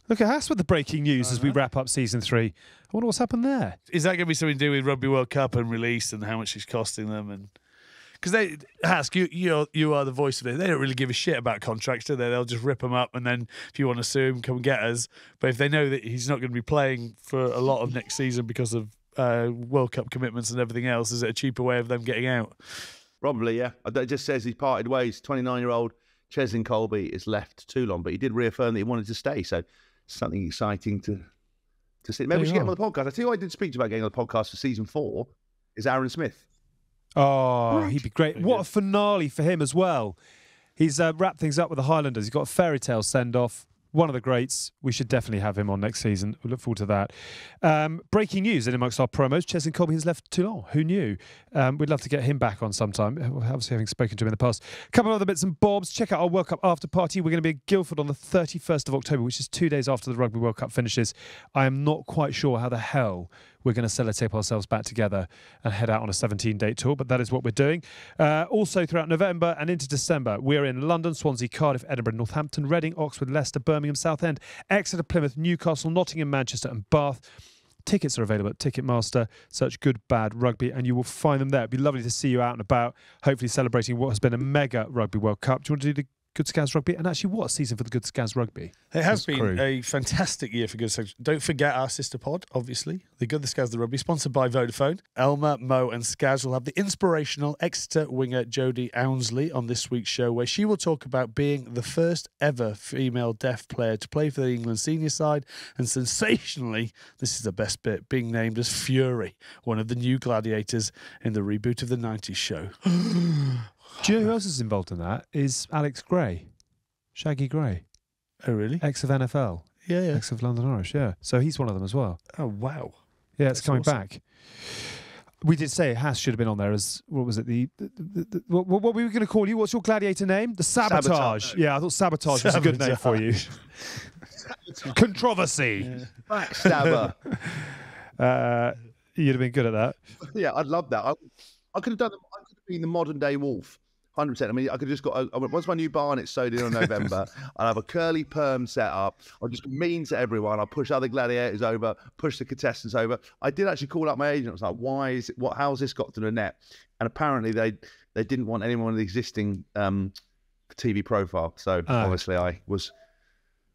Look at Hask with the breaking news as we wrap up Season 3. I wonder what's happened there. Is that going to be something to do with Rugby World Cup and release and how much it's costing them? And because Hask, you are the voice of it. They don't really give a shit about contracts, do they? They'll just rip them up, and then if you want to sue him, come and get us. But if they know that he's not going to be playing for a lot of next season because of World Cup commitments and everything else, is it a cheaper way of them getting out? Probably, yeah. It just says he parted ways. 29-year-old Cheslin Colby is left Toulon, but he did reaffirm that he wanted to stay. So something exciting to see. Maybe we should get him on the podcast. I tell you who I did speak to about getting on the podcast for Season 4 is Aaron Smith. Oh, he'd be great. What a finale for him as well. He's wrapped things up with the Highlanders. He's got a fairy tale send-off. One of the greats. We should definitely have him on next season. We look forward to that. Breaking news in amongst our promos. Cheslin Colby has left Toulon. Who knew? We'd love to get him back on sometime, obviously having spoken to him in the past. A couple of other bits and bobs. Check out our World Cup after party. We're going to be at Guildford on the 31st of October, which is 2 days after the Rugby World Cup finishes. I am not quite sure how the hell we're going to sellotape ourselves back together and head out on a 17-date tour, but that is what we're doing. Also, throughout November and into December, we're in London, Swansea, Cardiff, Edinburgh, Northampton, Reading, Oxford, Leicester, Birmingham, Southend, Exeter, Plymouth, Newcastle, Nottingham, Manchester and Bath. Tickets are available at Ticketmaster. Search Good Bad Rugby and you will find them there. It'd be lovely to see you out and about, hopefully celebrating what has been a mega Rugby World Cup. Do you want to do the Good Scaz Rugby, and actually what a season for the Good Scaz Rugby. It has This been crew. a fantastic year for Good Scaz. Don't forget our sister pod, obviously, the Good Scaz the Rugby, sponsored by Vodafone. Elmer, Mo and Scaz will have the inspirational Exeter winger Jodie Ounsley on this week's show, where she will talk about being the first ever female deaf player to play for the England senior side, and sensationally, this is the best bit, being named as Fury, one of the new gladiators in the reboot of the 90s show. Do you know who else is involved in that? Is Alex Gray. Shaggy Gray. Oh, really? Ex of NFL. Yeah, yeah. Ex of London Irish, yeah. So he's one of them as well. Oh, wow. Yeah, it's That's coming awesome. back. We did say Hask should have been on there as, what was it, what were we going to call you? What's your gladiator name? The Sabotage. Sabotage. Yeah, I thought Sabotage was a good name for you. Controversy. Yeah. Backstabber. You'd have been good at that. Yeah, I'd love that. I could have done. I could have been the modern day wolf. 100%. I mean, I could have just got. Once my new barnet's sewed in on November, I'll have a curly perm set up. I'll just be mean to everyone. I'll push other gladiators over, push the contestants over. I did actually call up my agent. I was like, "Why is it? How's this got to the net?" And apparently they didn't want anyone with the existing TV profile. So obviously I was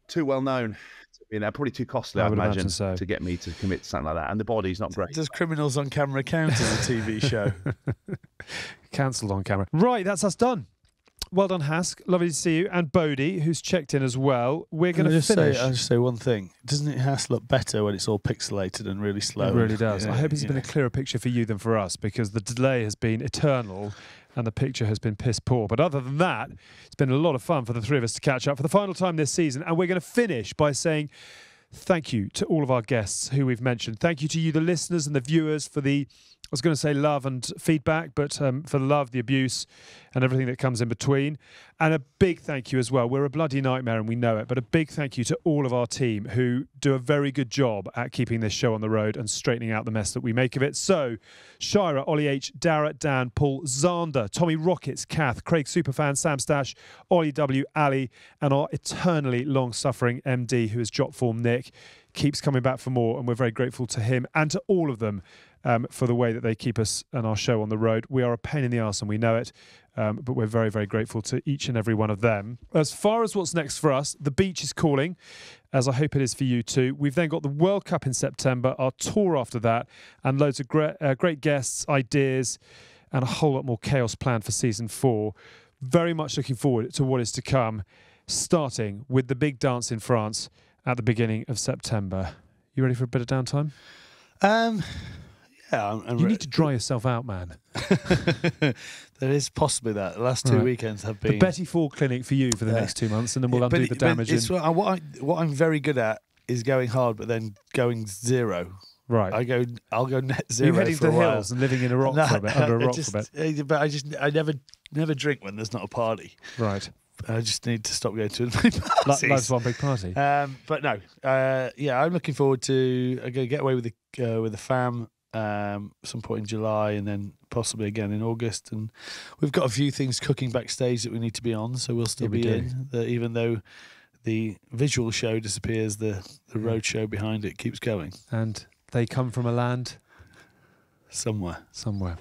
too well known. You know, probably too costly, I I'd would imagine imagine, so. to get me to commit to something like that. And the body's not great. Does Criminals on Camera count as a TV show? Cancelled on camera. Right, that's us done. Well done, Hask. Lovely to see you. And Bodie, who's checked in as well. We're going to finish. I'll just say one thing. Doesn't it have to look better when it's all pixelated and really slow? It really does. Yeah, I hope it's been yeah. a clearer picture for you than for us, because the delay has been eternal and the picture has been piss poor. But other than that, it's been a lot of fun for the three of us to catch up for the final time this season. And we're going to finish by saying thank you to all of our guests who we've mentioned. Thank you to you, the listeners and the viewers, for the, I was going to say love and feedback, but for the love, the abuse, and everything that comes in between. And a big thank you as well. We're a bloody nightmare and we know it, but a big thank you to all of our team who do a very good job at keeping this show on the road and straightening out the mess that we make of it. So, Shira, Ollie H, Darrett, Dan, Paul, Zander, Tommy Rockets, Kath, Craig Superfan, Sam Stash, Ollie W, Ali, and our eternally long-suffering MD, who is Jot Form Nick, keeps coming back for more, and we're very grateful to him and to all of them for the way that they keep us and our show on the road. We are a pain in the arse and we know it, but we're very, very grateful to each and every one of them. As far as what's next for us, the beach is calling, as I hope it is for you too. We've then got the World Cup in September, our tour after that, and loads of great guests, ideas, and a whole lot more chaos planned for season 4. Very much looking forward to what is to come, starting with the big dance in France at the beginning of September. You ready for a bit of downtime? Yeah, I'm You need to dry yourself out, man. There is possibly that. The last two Right. weekends have been The Betty Ford clinic for you for the Yeah. next 2 months, and then we'll But undo it- the but damage. it's what I'm very good at is going hard, but then going zero. Right. I'll go net zero. You heading to for the a while. hills and living in a rock No, for a bit, under a I rock just- for a bit. But I never drink when there's not a party. Right. I just need to stop going to my parties. Life's one big party. But no, yeah, I'm looking forward to. I'm gonna get away with the fam some point in July, and then possibly again in August. And we've got a few things cooking backstage that we need to be on, so we'll still Yeah, we be do. in. Even though the visual show disappears, the road show behind it keeps going And they come from a land somewhere. somewhere.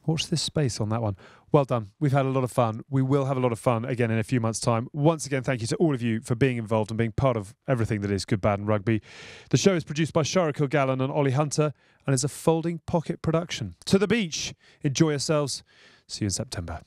Watch this space on that one. Well done. We've had a lot of fun. We will have a lot of fun again in a few months' time. Once again, thank you to all of you for being involved and being part of everything that is Good, Bad and Rugby. The show is produced by Shara Kilgallen and Ollie Hunter and is a Folding Pocket production. To the beach. Enjoy yourselves. See you in September.